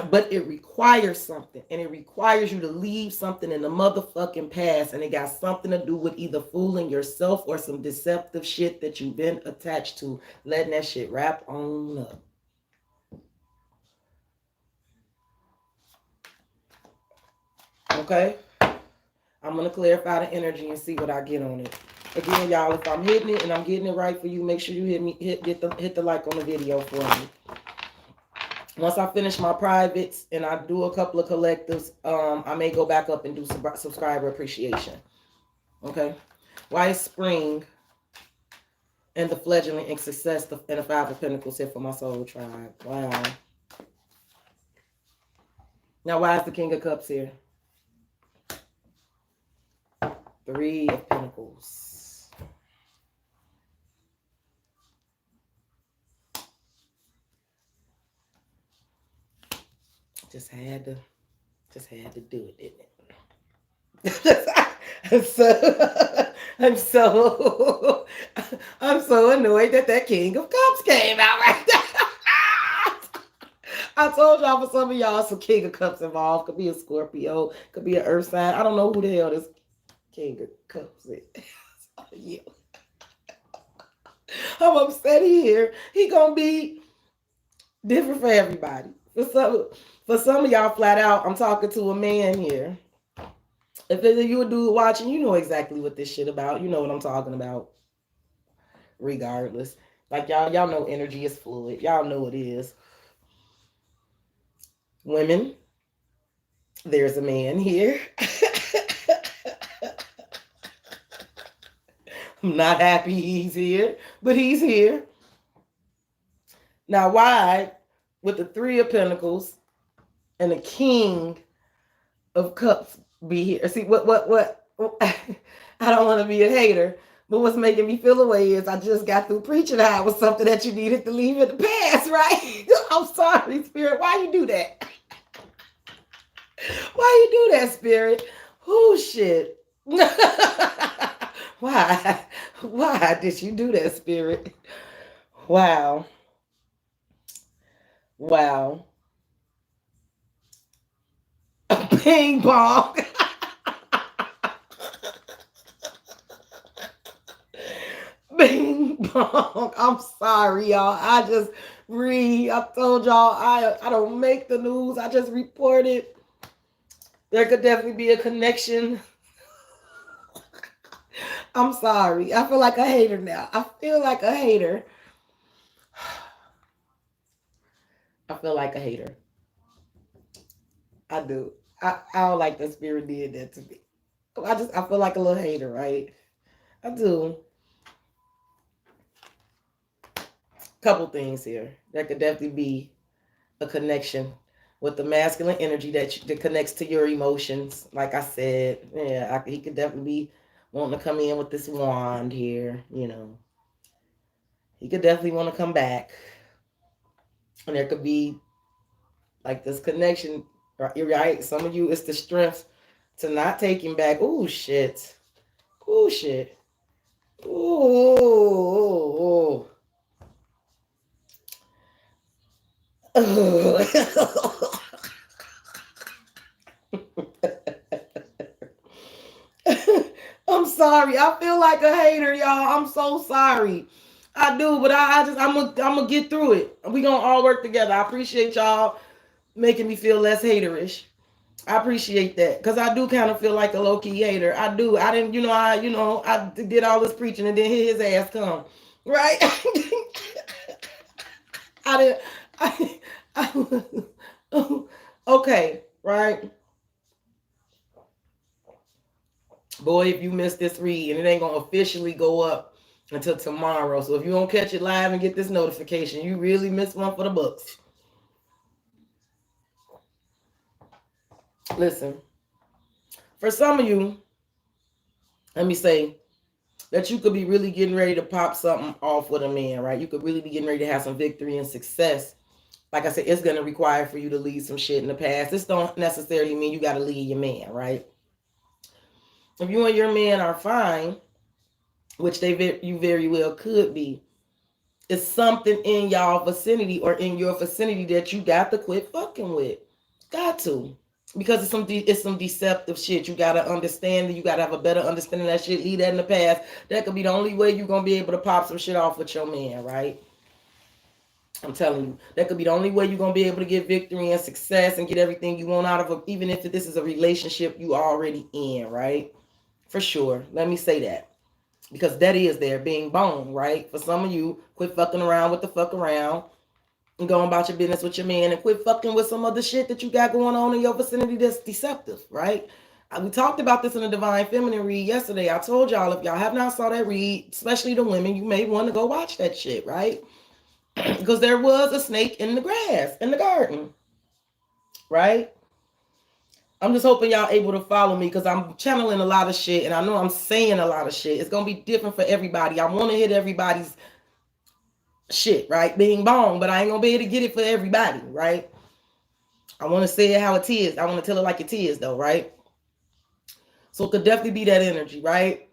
But it requires something, and it requires you to leave something in the motherfucking past, and it got something to do with either fooling yourself or some deceptive shit that you've been attached to, letting that shit wrap on up. Okay? I'm going to clarify the energy and see what I get on it. Again, y'all, if I'm hitting it and I'm getting it right for you, make sure you hit the like on the video for me. Once I finish my privates and I do a couple of collectives, I may go back up and do subscriber appreciation. Okay? Why is spring and the fledgling and success and the Five of Pentacles here for my soul tribe? Wow. Now, why is the King of Cups here? Three of Pentacles. Just had to do it, didn't it? I'm so annoyed that King of Cups came out right there. I told y'all, for some of y'all, some King of Cups involved. Could be a Scorpio, could be an Earth sign. I don't know who the hell this King of Cups is. Yeah. I'm upset here. He gonna be different for everybody. For some of y'all, flat out, I'm talking to a man here. If you a dude watching, you know exactly what this shit about. You know what I'm talking about. Regardless, like y'all know energy is fluid. Y'all know it is. Women, there's a man here. I'm not happy he's here, but he's here. Now, why, with the Three of Pentacles and the King of Cups be here? See, what? I don't want to be a hater, but what's making me feel away is I just got through preaching how it was something that you needed to leave in the past, right? I'm sorry, Spirit. Why you do that? Why you do that, Spirit? Oh, shit. Why? Why did you do that, Spirit? Wow. Wow. Ping pong. Bing bong. I'm sorry, y'all. I told y'all I don't make the news. I just report it. There could definitely be a connection. I'm sorry. I feel like a hater now. I feel like a hater. I feel like a hater. I do. I don't like the Spirit did that to me. I feel like a little hater, right? I do. Couple things here. There could definitely be a connection with the masculine energy that connects to your emotions. Like I said, yeah, he could definitely be wanting to come in with this wand here. You know, he could definitely want to come back, and there could be like this connection. You're right. Some of you, it's the strength to not take him back. Oh shit. Oh shit. Oh. I'm sorry. I feel like a hater, y'all. I'm so sorry. I do, but I'm gonna get through it. We gonna all work together. I appreciate y'all making me feel less haterish. I appreciate that because I do kind of feel like a low key hater. I do. I didn't, I did all this preaching and then here his ass come, right? I didn't. Okay, right. Boy, if you missed this read, and it ain't gonna officially go up until tomorrow. So if you don't catch it live and get this notification, you really missed one for the books. Listen, for some of you, let me say that you could be really getting ready to pop something off with a man, right? You could really be getting ready to have some victory and success. Like I said, it's gonna require for you to leave some shit in the past. This don't necessarily mean you gotta leave your man, right? If you and your man are fine, which you very well could be, it's something in y'all vicinity or in your vicinity that you got to quit fucking with. Got to. Because it's some deceptive shit. You gotta understand that you gotta have a better understanding of that shit. Leave that in the past. That could be the only way you're gonna be able to pop some shit off with your man, right? I'm telling you, that could be the only way you're gonna be able to get victory and success and get everything you want out of it, even if this is a relationship you already in, right? For sure. Let me say that. Because that is there being bone, right? For some of you, quit fucking around with the fuck around and going about your business with your man and quit fucking with some other shit that you got going on in your vicinity that's deceptive, right? We talked about this in the Divine Feminine read yesterday. I told y'all if y'all have not saw that read, especially the women, you may want to go watch that shit, right? Because there was a snake in the grass, in the garden, right? I'm just hoping y'all able to follow me because I'm channeling a lot of shit and I know I'm saying a lot of shit. It's going to be different for everybody. I want to hit everybody's shit, right? Being bong, but I ain't going to be able to get it for everybody, right? I want to say it how it is. I want to tell it like it is though, right? So it could definitely be that energy, right?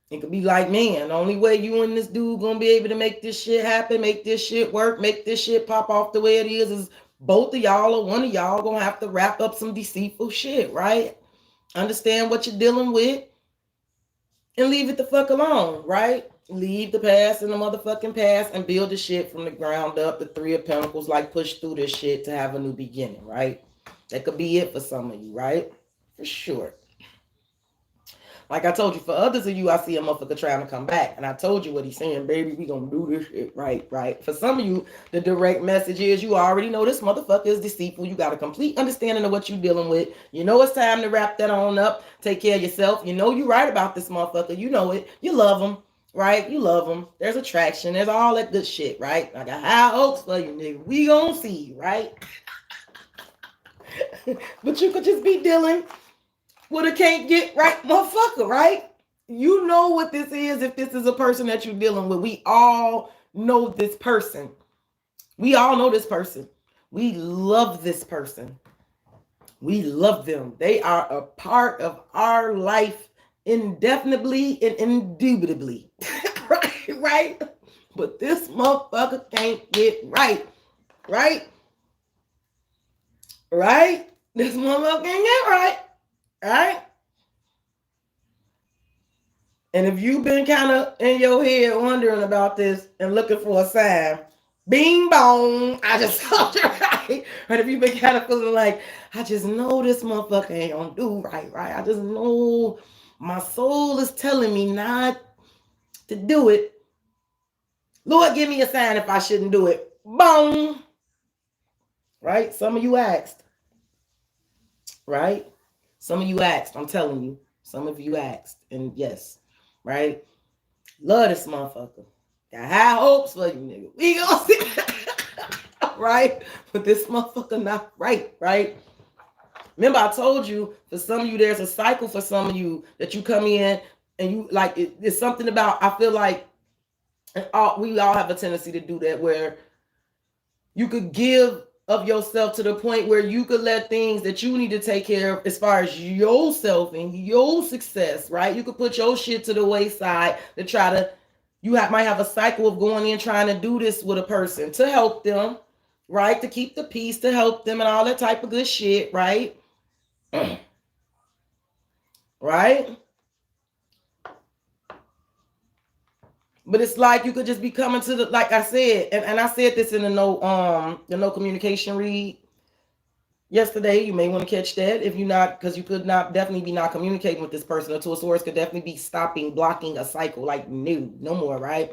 It could be like, man, the only way you and this dude going to be able to make this shit happen, make this shit work, make this shit pop off the way it is both of y'all or one of y'all gonna have to wrap up some deceitful shit, right? Understand what you're dealing with and leave it the fuck alone, right? Leave the past in the motherfucking past and build the shit from the ground up. The Three of Pentacles, like push through this shit to have a new beginning, right? That could be it for some of you, right? For sure. Like I told you, for others of you, I see a motherfucker trying to come back. And I told you what he's saying, baby, we gonna do this shit right, right? For some of you, the direct message is you already know this motherfucker is deceitful. You got a complete understanding of what you're dealing with. You know it's time to wrap that on up. Take care of yourself. You know you're right about this motherfucker. You know it. You love him, right? You love him. There's attraction. There's all that good shit, right? I got high hopes for you, nigga. We gonna see, right? But you could just be dealing with a can't get right motherfucker, right? You know what this is if this is a person that you're dealing with. We all know this person. We all know this person. We love this person. We love them. They are a part of our life indefinitely and indubitably. Right? Right? But this motherfucker can't get right. Right? Right? This motherfucker can't get right. Right? And if you've been kind of in your head wondering about this and looking for a sign, bing bong, I just told you right. But if you've been kind of feeling like, I just know this motherfucker ain't gonna do right, right? I just know my soul is telling me not to do it. Lord, give me a sign if I shouldn't do it. Boom. Right? Some of you asked. Right? Some of you asked. I'm telling you. Some of you asked. And yes. Right? Love this motherfucker. Got high hopes for you, nigga. We gonna see. Right? But this motherfucker not right, right? Remember, I told you, for some of you, there's a cycle for some of you that you come in and you like it's something about, I feel like we all have a tendency to do that where you could give of yourself to the point where you could let things that you need to take care of as far as yourself and your success, right? You could put your shit to the wayside to try to, might have a cycle of going in trying to do this with a person to help them, right? To keep the peace, to help them and all that type of good shit, right? Right? But it's like you could just be coming to the, like I said, and I said this in the no communication read yesterday. You may want to catch that if you're not, because you could not definitely be not communicating with this person. A two of swords could definitely be stopping, blocking a cycle, like no more, right?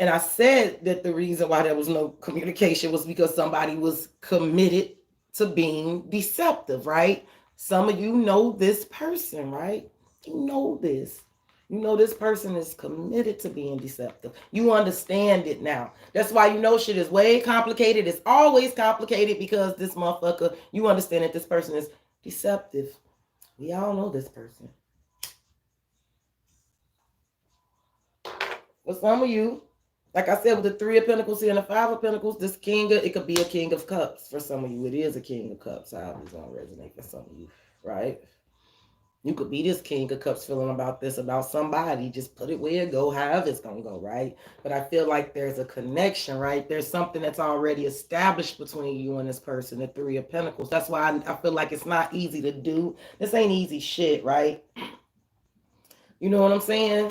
And I said that the reason why there was no communication was because somebody was committed to being deceptive, right? Some of you know this person, right? You know this. You know this person is committed to being deceptive. You understand it now. That's why you know shit is way complicated. It's always complicated because this motherfucker, you understand that this person is deceptive. We all know this person. For some of you, like I said, with the Three of Pentacles here and the Five of Pentacles, this king, it could be a King of Cups. For some of you, it is a King of Cups. How it's going to resonate for some of you, right? You could be this King of Cups feeling about this, about somebody. Just put it where it go, however it's going to go, right? But I feel like there's a connection, right? There's something that's already established between you and this person, the Three of Pentacles. That's why I feel like it's not easy to do. This ain't easy shit, right? You know what I'm saying?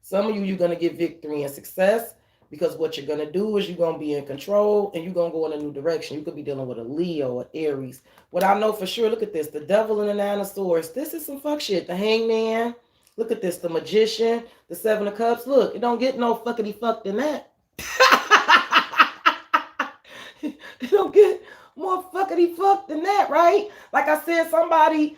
Some of you, you're going to get victory and success because what you're going to do is you're going to be in control and you're going to go in a new direction. You could be dealing with a Leo or Aries. What I know for sure, look at this. The Devil and the Nine of Swords. This is some fuck shit. The Hangman. Look at this. The Magician. The Seven of Cups. Look, it don't get no fuckity fuck than that. It don't get more fuckity fuck than that, right? Like I said, somebody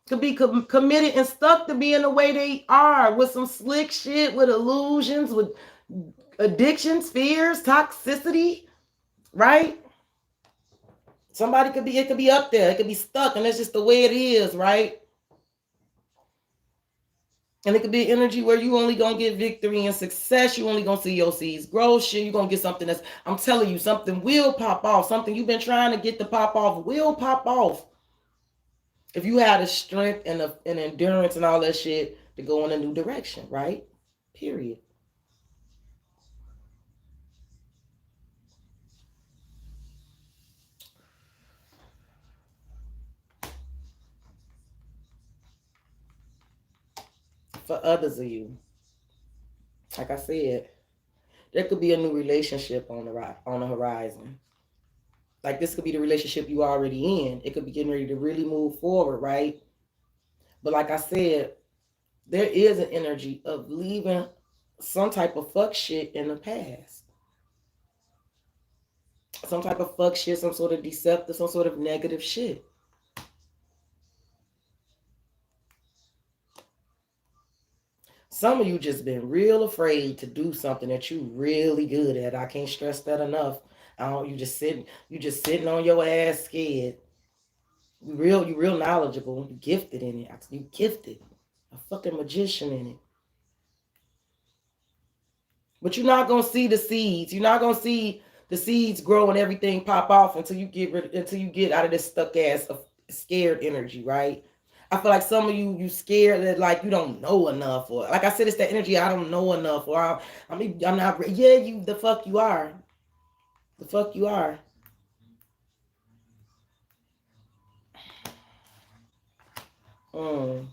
could be committed and stuck to being the way they are with some slick shit, with illusions, with addictions, fears, toxicity, right? Somebody could be, it could be up there, it could be stuck, and that's just the way it is, right? And it could be energy where you only gonna get victory and success. You only gonna see your seeds grow. Shit, you gonna get something that's, I'm telling you, something will pop off. Something you've been trying to get to pop off will pop off. If you had the strength and and endurance and all that shit to go in a new direction, right? Period. For others of you, like I said, there could be a new relationship on the horizon. Like this could be the relationship you already in. It could be getting ready to really move forward, right? But like I said, there is an energy of leaving some type of fuck shit in the past. Some type of fuck shit, some sort of deceptive, some sort of negative shit. Some of you just been real afraid to do something that you really good at. I can't stress that enough. You just sitting on your ass scared. You real knowledgeable. You gifted in it. You gifted. A fucking magician in it. But you're not gonna see the seeds. You're not gonna see the seeds grow and everything pop off until until you get out of this stuck ass of scared energy, right? I feel like some of you scared that like you don't know enough, or like I said, it's that energy I don't know enough, or I'm not. Yeah, you the fuck you are. The fuck you are. Mm.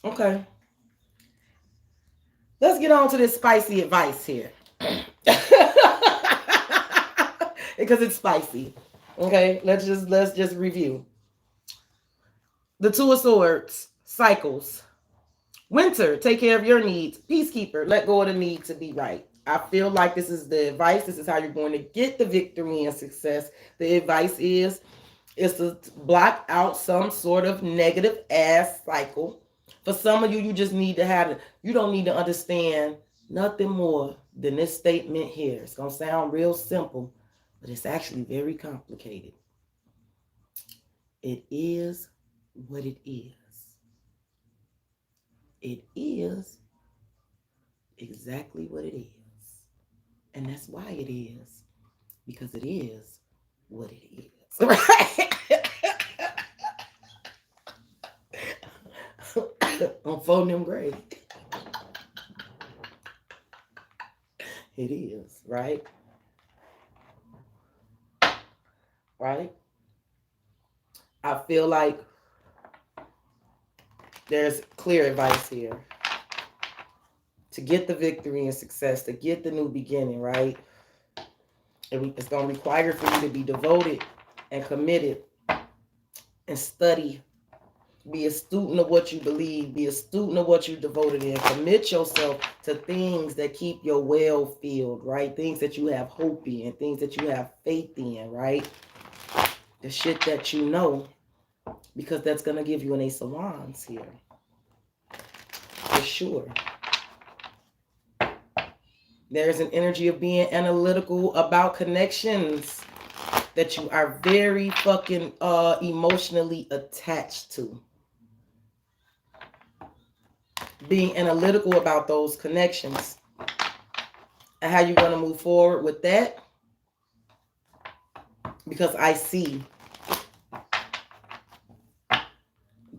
Okay. Let's get on to this spicy advice here. Because it's spicy. Okay, let's just review. The Two of Swords, cycles. Winter, take care of your needs. Peacekeeper, let go of the need to be right. I feel like this is the advice. This is how you're going to get the victory and success. The advice is to block out some sort of negative ass cycle. For some of you, you just need to have it. You don't need to understand nothing more than this statement here. It's going to sound real simple, but it's actually very complicated. It is what it is. It is exactly what it is. And that's why it is. Because it is what it is. Right? I'm folding them great. It is, right? Right? I feel like there's clear advice here. To get the victory and success, to get the new beginning, right? It's going to require for you to be devoted and committed and study. Be a student of what you believe. Be a student of what you devoted in. Commit yourself to things that keep your well filled, right? Things that you have hope in, things that you have faith in, right? The shit that you know, because that's going to give you an ace of wands here. For sure. There's an energy of being analytical about connections that you are very fucking emotionally attached to. Being analytical about those connections. And how you're going to move forward with that. Because I see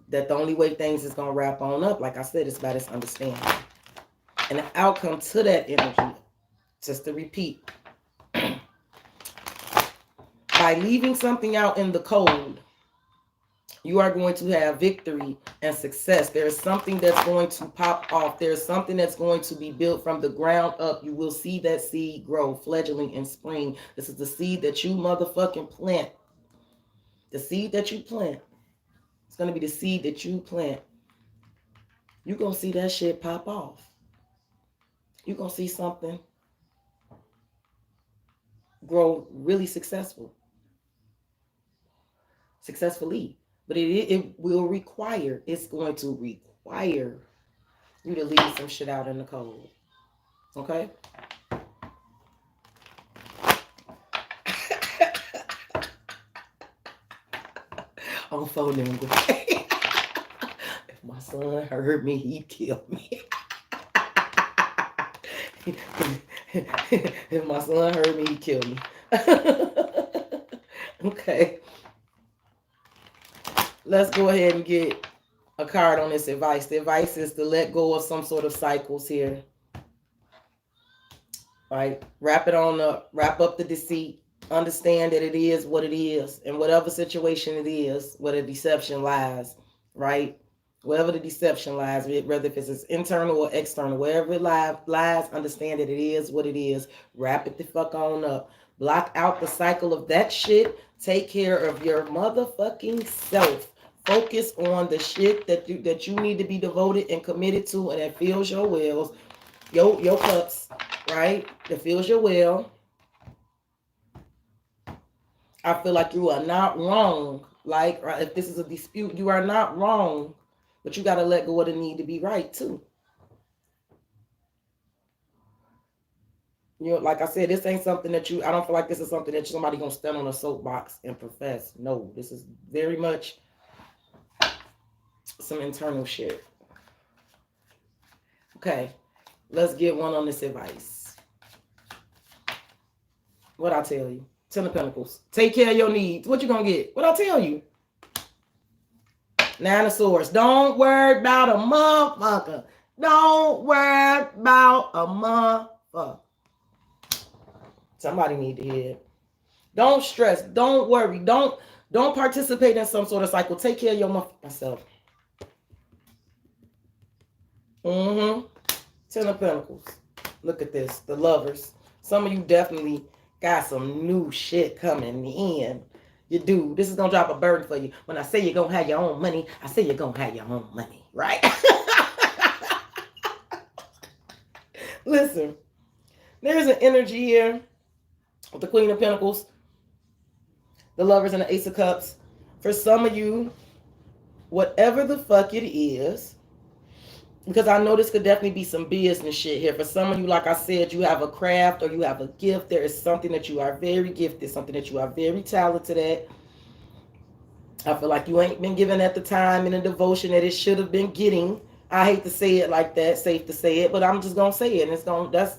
that the only way things is going to wrap on up, like I said, is by this understanding. And the outcome to that energy, just to repeat, by leaving something out in the cold, you are going to have victory and success. There is something that's going to pop off. There's something that's going to be built from the ground up. You will see that seed grow, fledgling in spring. This is the seed that you motherfucking plant. The seed that you plant. It's going to be the seed that you plant. You're going to see that shit pop off. You're going to see something grow really successfully. But it will require, it's going to require you to leave some shit out in the cold. Okay? I'm folding him great. If my son heard me, he'd kill me. If my son heard me, he'd kill me. Okay. Let's go ahead and get a card on this advice. The advice is to let go of some sort of cycles here. Right? Wrap up the deceit. Understand that it is what it is. And whatever situation it is, where the deception lies, right? Wherever the deception lies, whether if it's internal or external, wherever it lies, understand that it is what it is. Wrap it the fuck on up. Block out the cycle of that shit. Take care of your motherfucking self. Focus on the shit that you need to be devoted and committed to, and that fills your wells, your cups, right? That fills your well. I feel like you are not wrong. Like, right, if this is a dispute, you are not wrong. But you got to let go of the need to be right, too. You know, like I said, this ain't something that I don't feel like this is something that somebody going to stand on a soapbox and profess. No, this is very much some internal shit. Okay, let's get one on this advice. What I tell you? 10 of Pentacles. Take care of your needs. What you going to get? What I tell you? 9 of Swords. Don't worry about a motherfucker. Don't worry about a motherfucker. Somebody need to hear it. Don't stress. Don't worry. Don't participate in some sort of cycle. Take care of your motherfucking self. 10 of Pentacles. Look at this. The Lovers. Some of you definitely got some new shit coming in. You do. This is going to drop a burden for you. When I say you're going to have your own money, I say you're going to have your own money, right? Listen, there's an energy here with the Queen of Pentacles, the Lovers, and the Ace of Cups. For some of you, whatever the fuck it is, because I know this could definitely be some business shit here. For some of you, like I said, you have a craft or you have a gift. There is something that you are very gifted, something that you are very talented at. I feel like you ain't been given at the time and the devotion that it should have been getting. I hate to say it like that, safe to say it, but I'm just gonna say it. And that's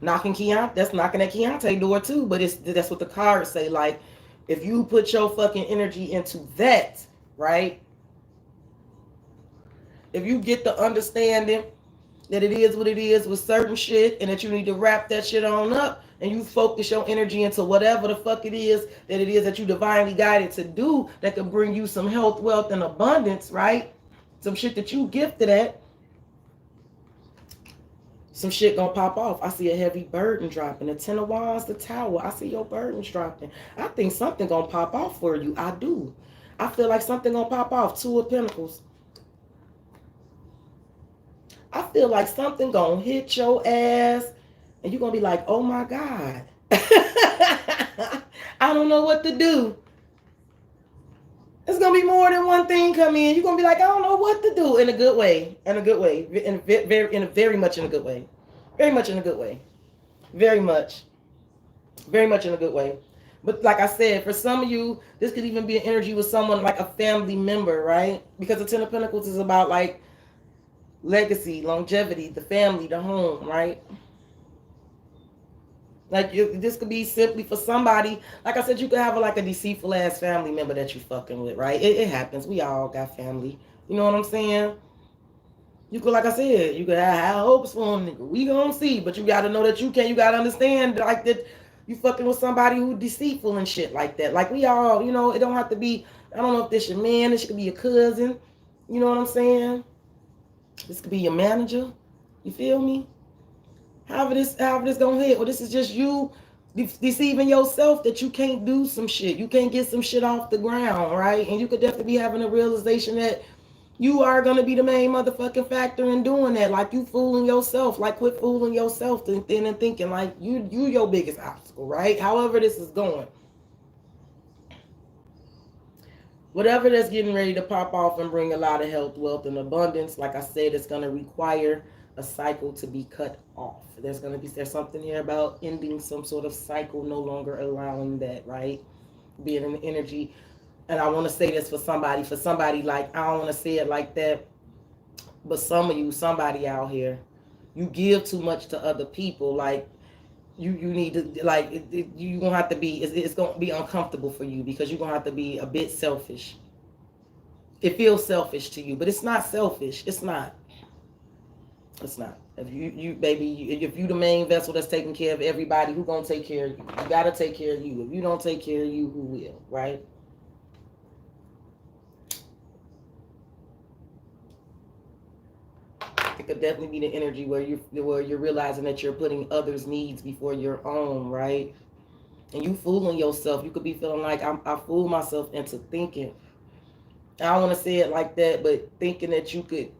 knocking at Keontae's door too. But that's what the cards say. Like, if you put your fucking energy into that, right? If you get the understanding that it is what it is with certain shit and that you need to wrap that shit on up and you focus your energy into whatever the fuck it is that you divinely guided to do that can bring you some health, wealth, and abundance, right? Some shit that you gifted at, some shit gonna pop off. I see a heavy burden dropping. The 10 of Wands, the Tower. I see your burdens dropping. I think something gonna pop off for you. I do. I feel like something gonna pop off. 2 of Pentacles. I feel like something gonna hit your ass and you're gonna be like, oh my God. I don't know what to do. It's gonna be more than one thing come in. You're gonna be like, I don't know what to do, in a good way. In a good way. Very much in a good way. Very much in a good way. Very much in a good way. But like I said, for some of you, this could even be an energy with someone like a family member, right? Because the 10 of Pentacles is about like legacy, longevity, the family, the home, right? Like, this could be simply for somebody. Like I said, you could have like a deceitful ass family member that you fucking with, right? It happens. We all got family. You know what I'm saying? You could, like I said, you could have high hopes for them, nigga. We gonna see, but you gotta know that you gotta understand like that you fucking with somebody who deceitful and shit like that. Like, we all, you know, it don't have to be, I don't know if this your man, this could be your cousin. You know what I'm saying? This could be your manager. You feel me? However this gonna hit. Or this is just you deceiving yourself that you can't do some shit. You can't get some shit off the ground, right? And you could definitely be having a realization that you are gonna be the main motherfucking factor in doing that. Like, you fooling yourself. Like, quit fooling yourself and thinking like you your biggest obstacle, right? However this is going. Whatever that's getting ready to pop off and bring a lot of health, wealth, and abundance, like I said, it's going to require a cycle to be cut off. There's something here about ending some sort of cycle, no longer allowing that, right? Being in the energy. And I want to say this for somebody like, I don't want to say it like that, but some of you, somebody out here, you give too much to other people. Like, you need to, like, you're going to have to be, it's going to be uncomfortable for you because you're going to have to be a bit selfish. It feels selfish to you, but it's not selfish. It's not. If if you the main vessel that's taking care of everybody, who going to take care of you? You got to take care of you. If you don't take care of you, who will, right? It could definitely be the energy where you're realizing that you're putting others' needs before your own, right? And you fooling yourself. You could be feeling like I fooled myself into thinking. I don't want to say it like that, but thinking that you could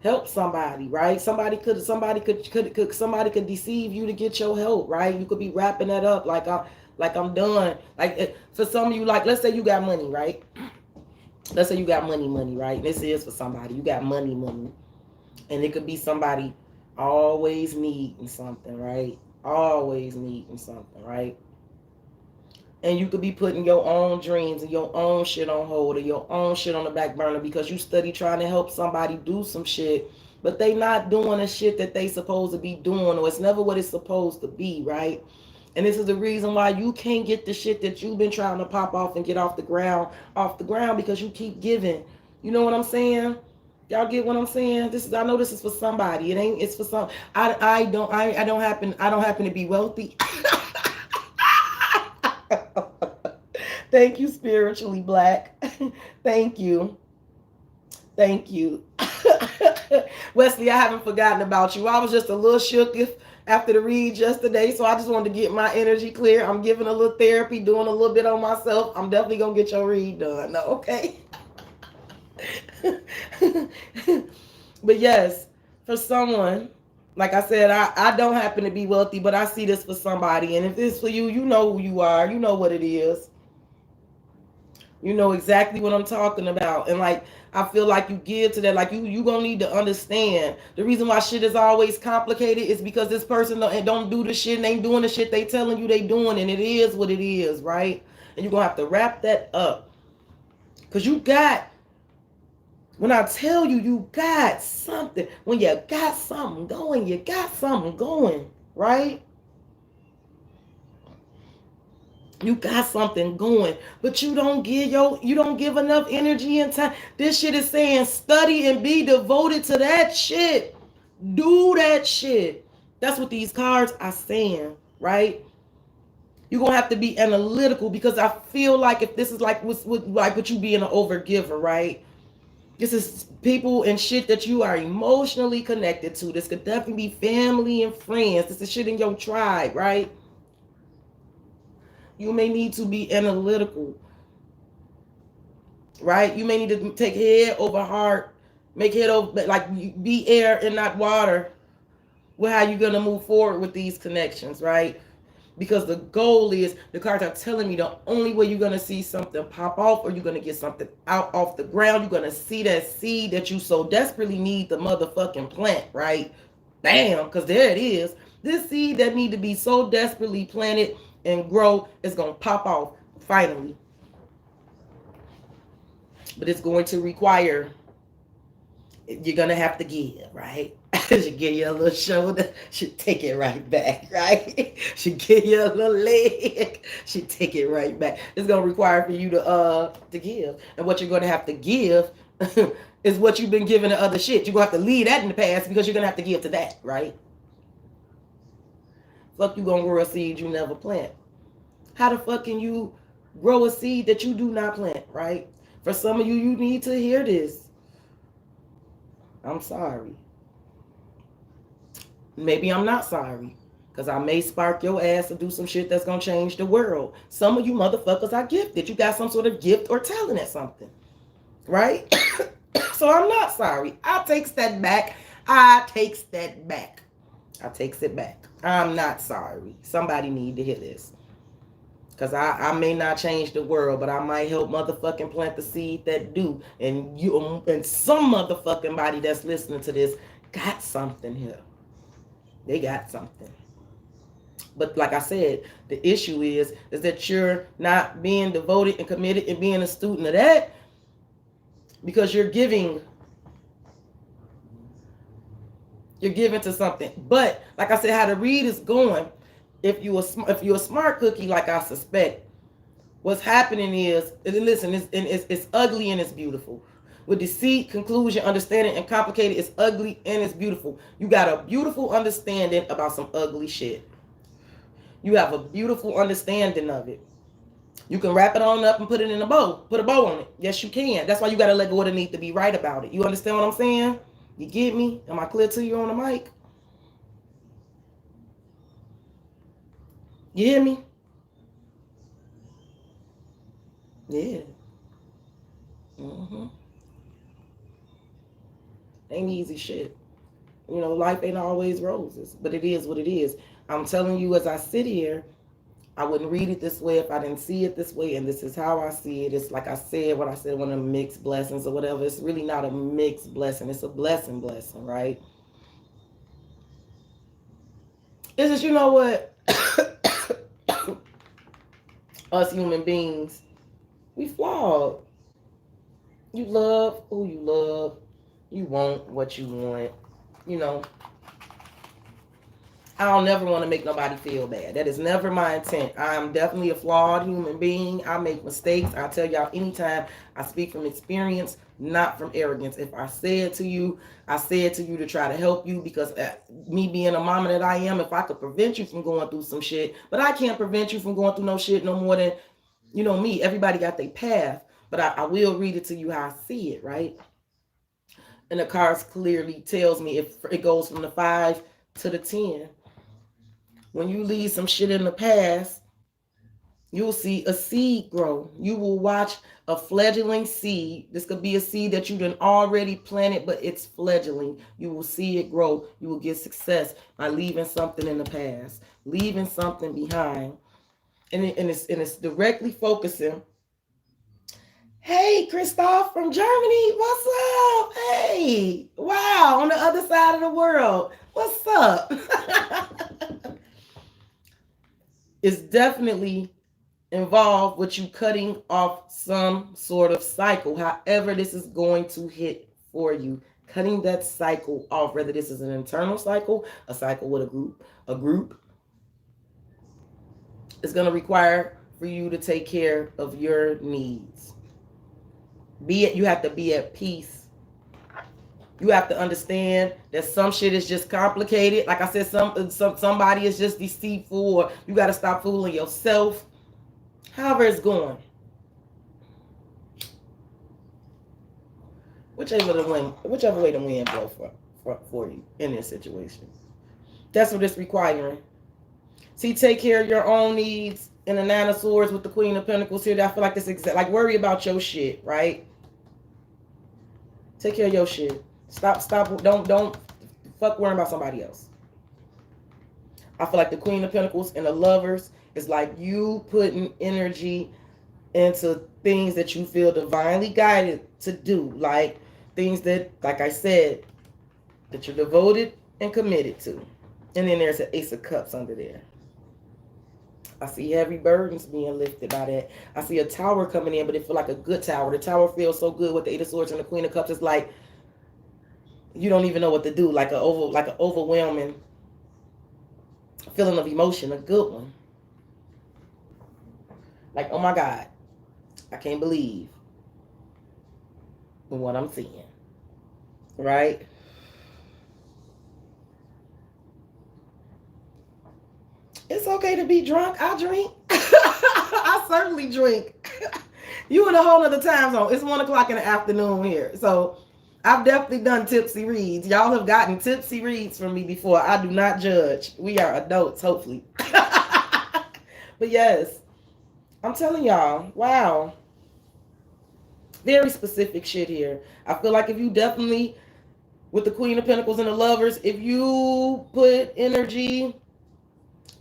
help somebody, right? Somebody could deceive you to get your help, right? You could be wrapping that up like I'm done. Like for some of you, like let's say you got money, right? Let's say you got money, right? This is for somebody. You got money, and it could be somebody always needing something, right? Always needing something, right? And you could be putting your own dreams and your own shit on hold or your own shit on the back burner because you study trying to help somebody do some shit, but they not doing the shit that they supposed to be doing, or it's never what it's supposed to be, right? And this is the reason why you can't get the shit that you've been trying to pop off and get off the ground because you keep giving. You know what I'm saying? Y'all get what I'm saying? I know this is for somebody. It's for some. I don't happen to be wealthy. Thank you, spiritually black. Thank you. Thank you. Wesley, I haven't forgotten about you. I was just a little shook after the read yesterday, so I just wanted to get my energy clear. I'm giving a little therapy, doing a little bit on myself. I'm definitely going to get your read done. No, okay? But yes, for someone, like I said, I don't happen to be wealthy, but I see this for somebody. And if it's for you, you know who you are. You know what it is. You know exactly what I'm talking about. And like, I feel like you give to that. Like you gonna need to understand the reason why shit is always complicated is because this person don't do the shit and ain't doing the shit they telling you they doing, and it is what it is, right? And you're gonna have to wrap that up. Cause when I tell you, you got something. When you got something going, you got something going, right? You got something going, but you don't give enough energy and time. This shit is saying study and be devoted to that shit. Do that shit. That's what these cards are saying, right? You're gonna have to be analytical because I feel like if this is like what you being an overgiver, right? This is people and shit that you are emotionally connected to. This could definitely be family and friends. This is shit in your tribe, right? You may need to be analytical, right? You may need to take head over heart, make head over, like be air and not water with how you're going to move forward with these connections, right? Because the goal is, the cards are telling me the only way you're going to see something pop off or you're going to get something out off the ground, you're going to see that seed that you so desperately need the motherfucking plant, right? Bam, because there it is. This seed that need to be so desperately planted and grow is going to pop off finally. But it's going to require, you're going to have to give, right? She give you a little shoulder, she take it right back, right? She give you a little leg, she take it right back. It's gonna require for you to give, and what you're gonna have to give is what you've been giving to other shit. You're gonna have to leave that in the past because you're gonna have to give to that, right? Fuck, you gonna grow a seed you never plant. How the fuck can you grow a seed that you do not plant, right? For some of you, you need to hear this. I'm sorry. Maybe I'm not sorry, because I may spark your ass to do some shit that's going to change the world. Some of you motherfuckers are gifted. You got some sort of gift or talent at something, right? So I'm not sorry. I takes that back. I takes it back. I'm not sorry. Somebody need to hear this. Because I may not change the world, but I might help motherfucking plant the seed that do. And you and some motherfucking body that's listening to this got something here. They got something. But like I said, the issue is that you're not being devoted and committed and being a student of that because you're giving to something. But like I said, how the read is going, if you're a smart cookie, like I suspect, what's happening is, listen, it's ugly and it's beautiful. With deceit, conclusion, understanding, and complicated, it's ugly and it's beautiful. You got a beautiful understanding about some ugly shit. You have a beautiful understanding of it. You can wrap it on up and put it in a bow. Put a bow on it. Yes, you can. That's why you got to let go of the need to be right about it. You understand what I'm saying? You get me? Am I clear to you on the mic? You hear me? Yeah. Mm-hmm. Ain't easy shit. You know, life ain't always roses, but it is what it is. I'm telling you, as I sit here, I wouldn't read it this way if I didn't see it this way, and this is how I see it. It's like I said, what I said, one of the mixed blessings or whatever. It's really not a mixed blessing. It's a blessing, right? It's just, you know what? Us human beings, we flawed. You love who you love. You want what you want. You know, I don't never want to make nobody feel bad. That is never my intent. I'm definitely a flawed human being. I make mistakes. I tell y'all anytime. I speak from experience, not from arrogance. If I say it to you, I say it to you to try to help you, because me being a mama that I am, if I could prevent you from going through some shit, but I can't prevent you from going through no shit no more than, you know, me. Everybody got their path, but I will read it to you how I see it, right? And the cards clearly tells me if it goes from the 5 to the 10. When you leave some shit in the past, you'll see a seed grow. You will watch a fledgling seed. This could be a seed that you done already planted, but it's fledgling. You will see it grow. You will get success by leaving something in the past, leaving something behind. And it's directly focusing. Hey, Christoph from Germany, what's up? Hey, wow, on the other side of the world, what's up? It's definitely involved with you cutting off some sort of cycle, however this is going to hit for you. Cutting that cycle off, whether this is an internal cycle, a cycle with a group, is going to require for you to take care of your needs. You have to be at peace. You have to understand that some shit is just complicated. Like I said, somebody is just deceitful, or you got to stop fooling yourself. However it's going. Whichever way the wind blow for you in this situation. That's what it's requiring. See, take care of your own needs in the 9 of Swords with the Queen of Pentacles here. I feel like this like worry about your shit, right? Take care of your shit. Stop. Don't fuck worrying about somebody else. I feel like the Queen of Pentacles and the Lovers is like you putting energy into things that you feel divinely guided to do. Like things that, like I said, that you're devoted and committed to. And then there's an Ace of Cups under there. I see heavy burdens being lifted by that. I see a tower coming in, but it feels like a good tower. The tower feels so good with the Eight of Swords and the Queen of Cups. It's like you don't even know what to do. Like an overwhelming feeling of emotion, a good one. Like, oh my God, I can't believe what I'm seeing. Right? It's okay to be drunk. I drink. I certainly drink. You in a whole other time zone. It's 1 o'clock in the afternoon here. So I've definitely done tipsy reads. Y'all have gotten tipsy reads from me before. I do not judge. We are adults, hopefully. But yes, I'm telling y'all, wow. Very specific shit here. I feel like if you definitely, with the Queen of Pentacles and the Lovers, if you put energy,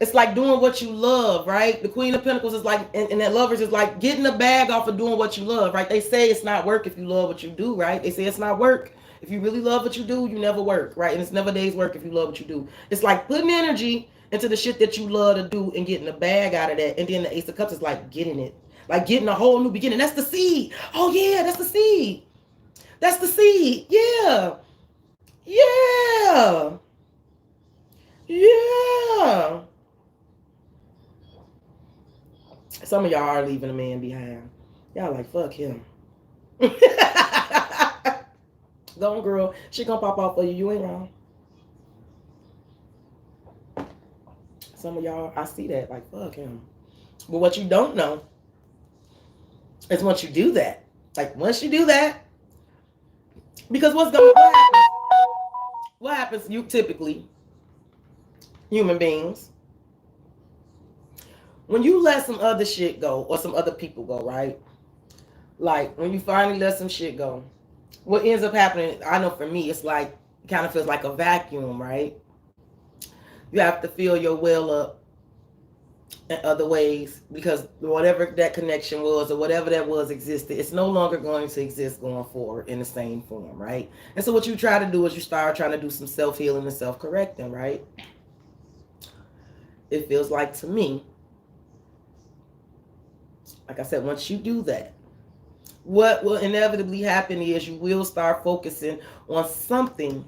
it's like doing what you love, right? The Queen of Pentacles is like, and that Lovers is like getting a bag off of doing what you love, right? They say it's not work if you love what you do, right? They say it's not work. If you really love what you do, you never work, right? And it's never day's work if you love what you do. It's like putting energy into the shit that you love to do and getting a bag out of that. And then the Ace of Cups is like getting it. Like getting a whole new beginning. That's the seed. Oh yeah, that's the seed. That's the seed. Yeah. Yeah. Yeah. Some of y'all are leaving a man behind. Y'all like, fuck him. Go on, girl. She gonna pop off for you. You ain't wrong. Some of y'all, I see that. Like, fuck him. But what you don't know is once you do that. Like, once you do that, because what's gonna happen? what happens, you typically, human beings, when you let some other shit go or some other people go, right? Like when you finally let some shit go, what ends up happening, I know for me, it's like, it kind of feels like a vacuum, right? You have to fill your well up in other ways because whatever that connection was or whatever that was existed, it's no longer going to exist going forward in the same form, right? And so what you try to do is you start trying to do some self-healing and self-correcting, right? It feels like to me, like I said, once you do that, what will inevitably happen is you will start focusing on something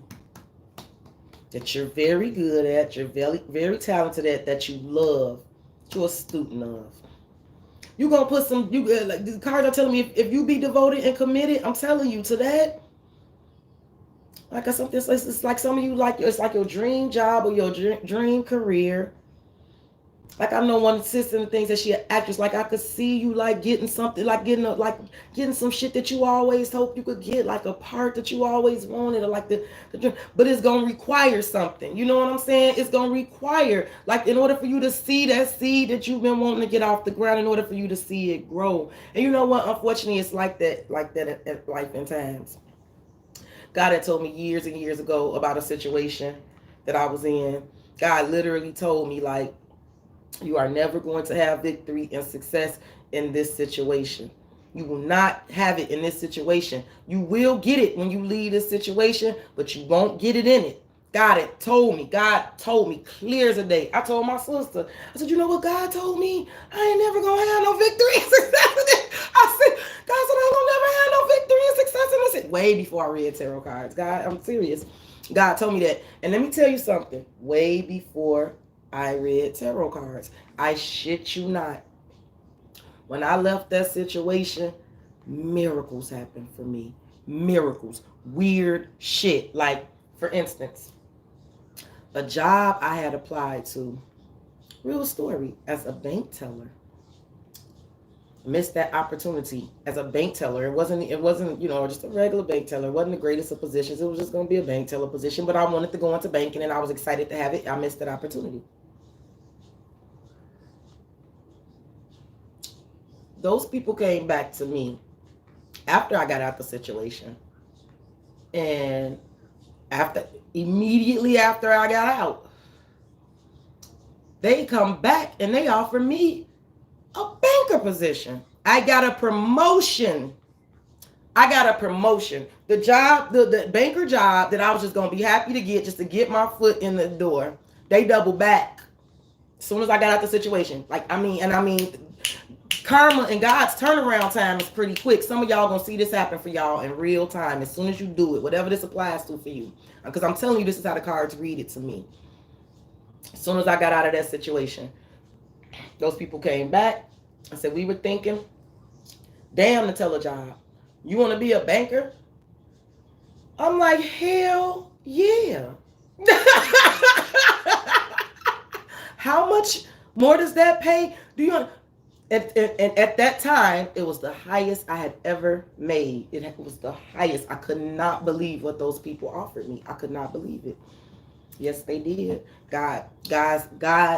that you're very good at, you're very, very talented at, that you love, that you're a student of. You're going to put some, like the cards are telling me, if you be devoted and committed, I'm telling you to that. Like I said, it's like some of you, like, it's like your dream job or your dream career. Like I know one sister and the things that she an actress, like I could see you like getting something, like getting some shit that you always hoped you could get, like a part that you always wanted, or like the but it's gonna require something. You know what I'm saying? It's gonna require, like, in order for you to see that seed that you've been wanting to get off the ground, in order for you to see it grow. And you know what? Unfortunately, it's like that at life and times. God had told me years and years ago about a situation that I was in. God literally told me, like, you are never going to have victory and success in this situation. You will not have it in this situation. You will get it when you leave this situation, but you won't get it in it. God had told me. God told me clear as a day. I told my sister, I said, you know what God told me? I ain't never going to have no victory and success in it. I said, God said, I don't never have no victory and success in this. Way before I read tarot cards. God, I'm serious. God told me that. And let me tell you something. Way before I read tarot cards, I shit you not, when I left that situation, miracles happened for me. Miracles. Weird shit. Like, for instance, a job I had applied to, real story, as a bank teller. Missed that opportunity as a bank teller. It wasn't, just a regular bank teller. It wasn't the greatest of positions. It was just going to be a bank teller position, but I wanted to go into banking and I was excited to have it. I missed that opportunity. Those people came back to me after I got out the situation, and immediately after I got out, they come back and they offer me a banker position. I got a promotion. The job, the banker job that I was just going to be happy to get, just to get my foot in the door, they doubled back as soon as I got out the situation. Like, I mean, karma and God's turnaround time is pretty quick. Some of y'all gonna see this happen for y'all in real time as soon as you do it, whatever this applies to for you. Because I'm telling you, this is how the cards read it to me. As soon as I got out of that situation, those people came back. I said, we were thinking, damn, the teller job. You want to be a banker? I'm like, hell yeah. How much more does that pay? Do you? And at that time, it was the highest I had ever made. It was the highest. I could not believe what those people offered me. I could not believe it. Yes, they did. God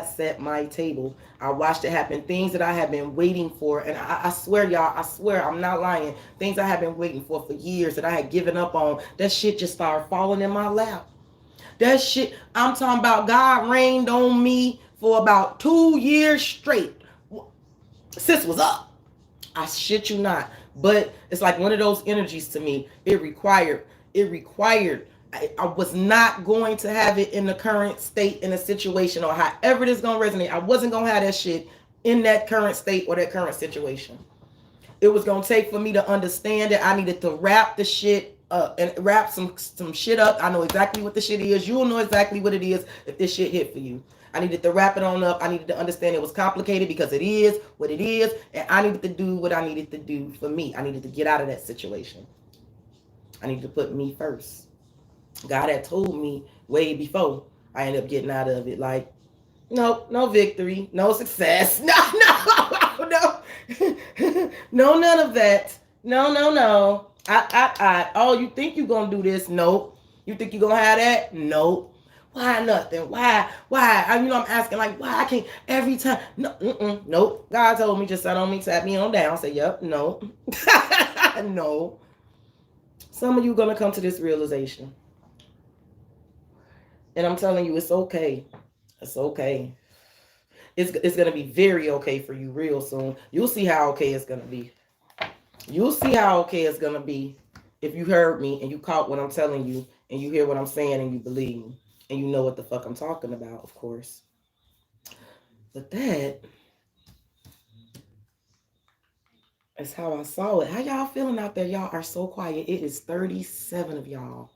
set my table. I watched it happen. Things that I have been waiting for. And I swear, y'all, I'm not lying. Things I have been waiting for years that I had given up on. That shit just started falling in my lap. That shit, I'm talking about, God rained on me for about 2 years straight. Sis was up. I shit you not. But it's like one of those energies to me. It required. I was not going to have it in the current state, in a situation, or however it is going to resonate. I wasn't going to have that shit in that current state or that current situation. It was going to take for me to understand that I needed to wrap the shit up and wrap some shit up. I know exactly what the shit is. You'll know exactly what it is if this shit hit for you. I needed to wrap it on up. I needed to understand it was complicated because it is what it is. And I needed to do what I needed to do for me. I needed to get out of that situation. I needed to put me first. God had told me way before I ended up getting out of it. Like, no victory, no success. No, none of that. No. Oh, you think you're going to do this? Nope. You think you're gonna have that? Nope. Why nothing? Why? I'm asking like, why I can't every time? No, nope. God told me just sat on me, sat me on down. Say, yep, no, no. Some of you gonna come to this realization, and I'm telling you, it's okay. It's okay. It's gonna be very okay for you real soon. You'll see how okay it's gonna be. You'll see how okay it's gonna be if you heard me and you caught what I'm telling you and you hear what I'm saying and you believe me and you know what the fuck I'm talking about, of course. But that is how I saw it. How y'all feeling out there? Y'all are so quiet. It is 37 of y'all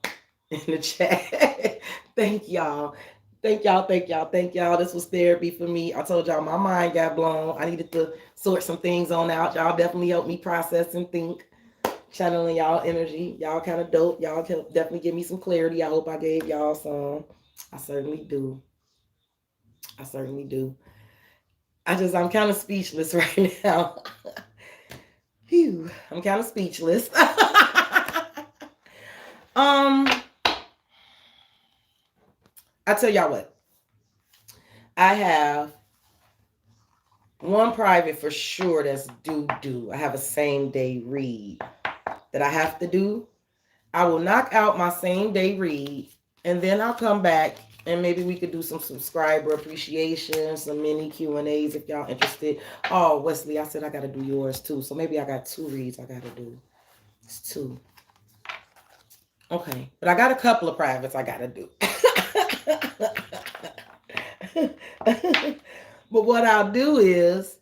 in the chat. Thank y'all. Thank y'all, thank y'all, thank y'all. This was therapy for me. I told y'all my mind got blown. I needed to sort some things on out. Y'all definitely helped me process and think. Channeling y'all energy. Y'all kind of dope. Y'all can definitely give me some clarity. I hope I gave y'all some. I certainly do. I certainly do. I'm kind of speechless right now. Phew. I'm kind of speechless. I tell y'all what. I have one private for sure that's due. I have a same day read that I have to do. I will knock out my same day read, and then I'll come back and maybe we could do some subscriber appreciation, some mini Q&As if y'all interested. Oh, Wesley, I said I got to do yours too. So maybe I got 2 reads I got to do. It's 2. Okay. But I got a couple of privates I got to do. But what I'll do is,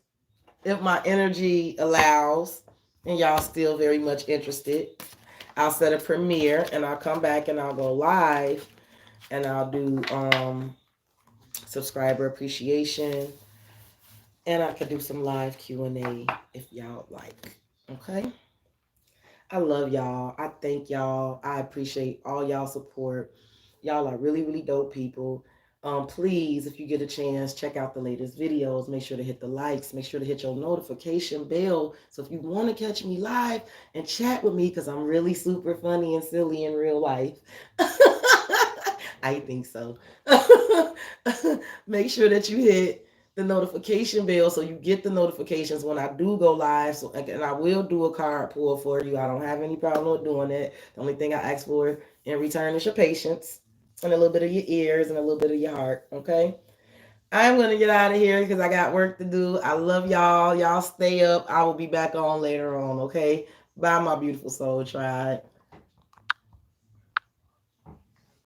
if my energy allows and y'all still very much interested, I'll set a premiere and I'll come back and I'll go live and I'll do subscriber appreciation, and I could do some live Q&A if y'all like. Okay? I love y'all. I thank y'all. I appreciate all y'all support. Y'all are really, really dope people. Please, if you get a chance, check out the latest videos. Make sure to hit the likes. Make sure to hit your notification bell. So if you want to catch me live and chat with me, because I'm really super funny and silly in real life. I think so. Make sure that you hit the notification bell so you get the notifications when I do go live. So, and I will do a card pull for you. I don't have any problem with doing that. The only thing I ask for in return is your patience and a little bit of your ears and a little bit of your heart. Okay. I'm going to get out of here because I got work to do. I love y'all. Y'all stay up. I will be back on later on. Okay. Bye, my beautiful soul tribe.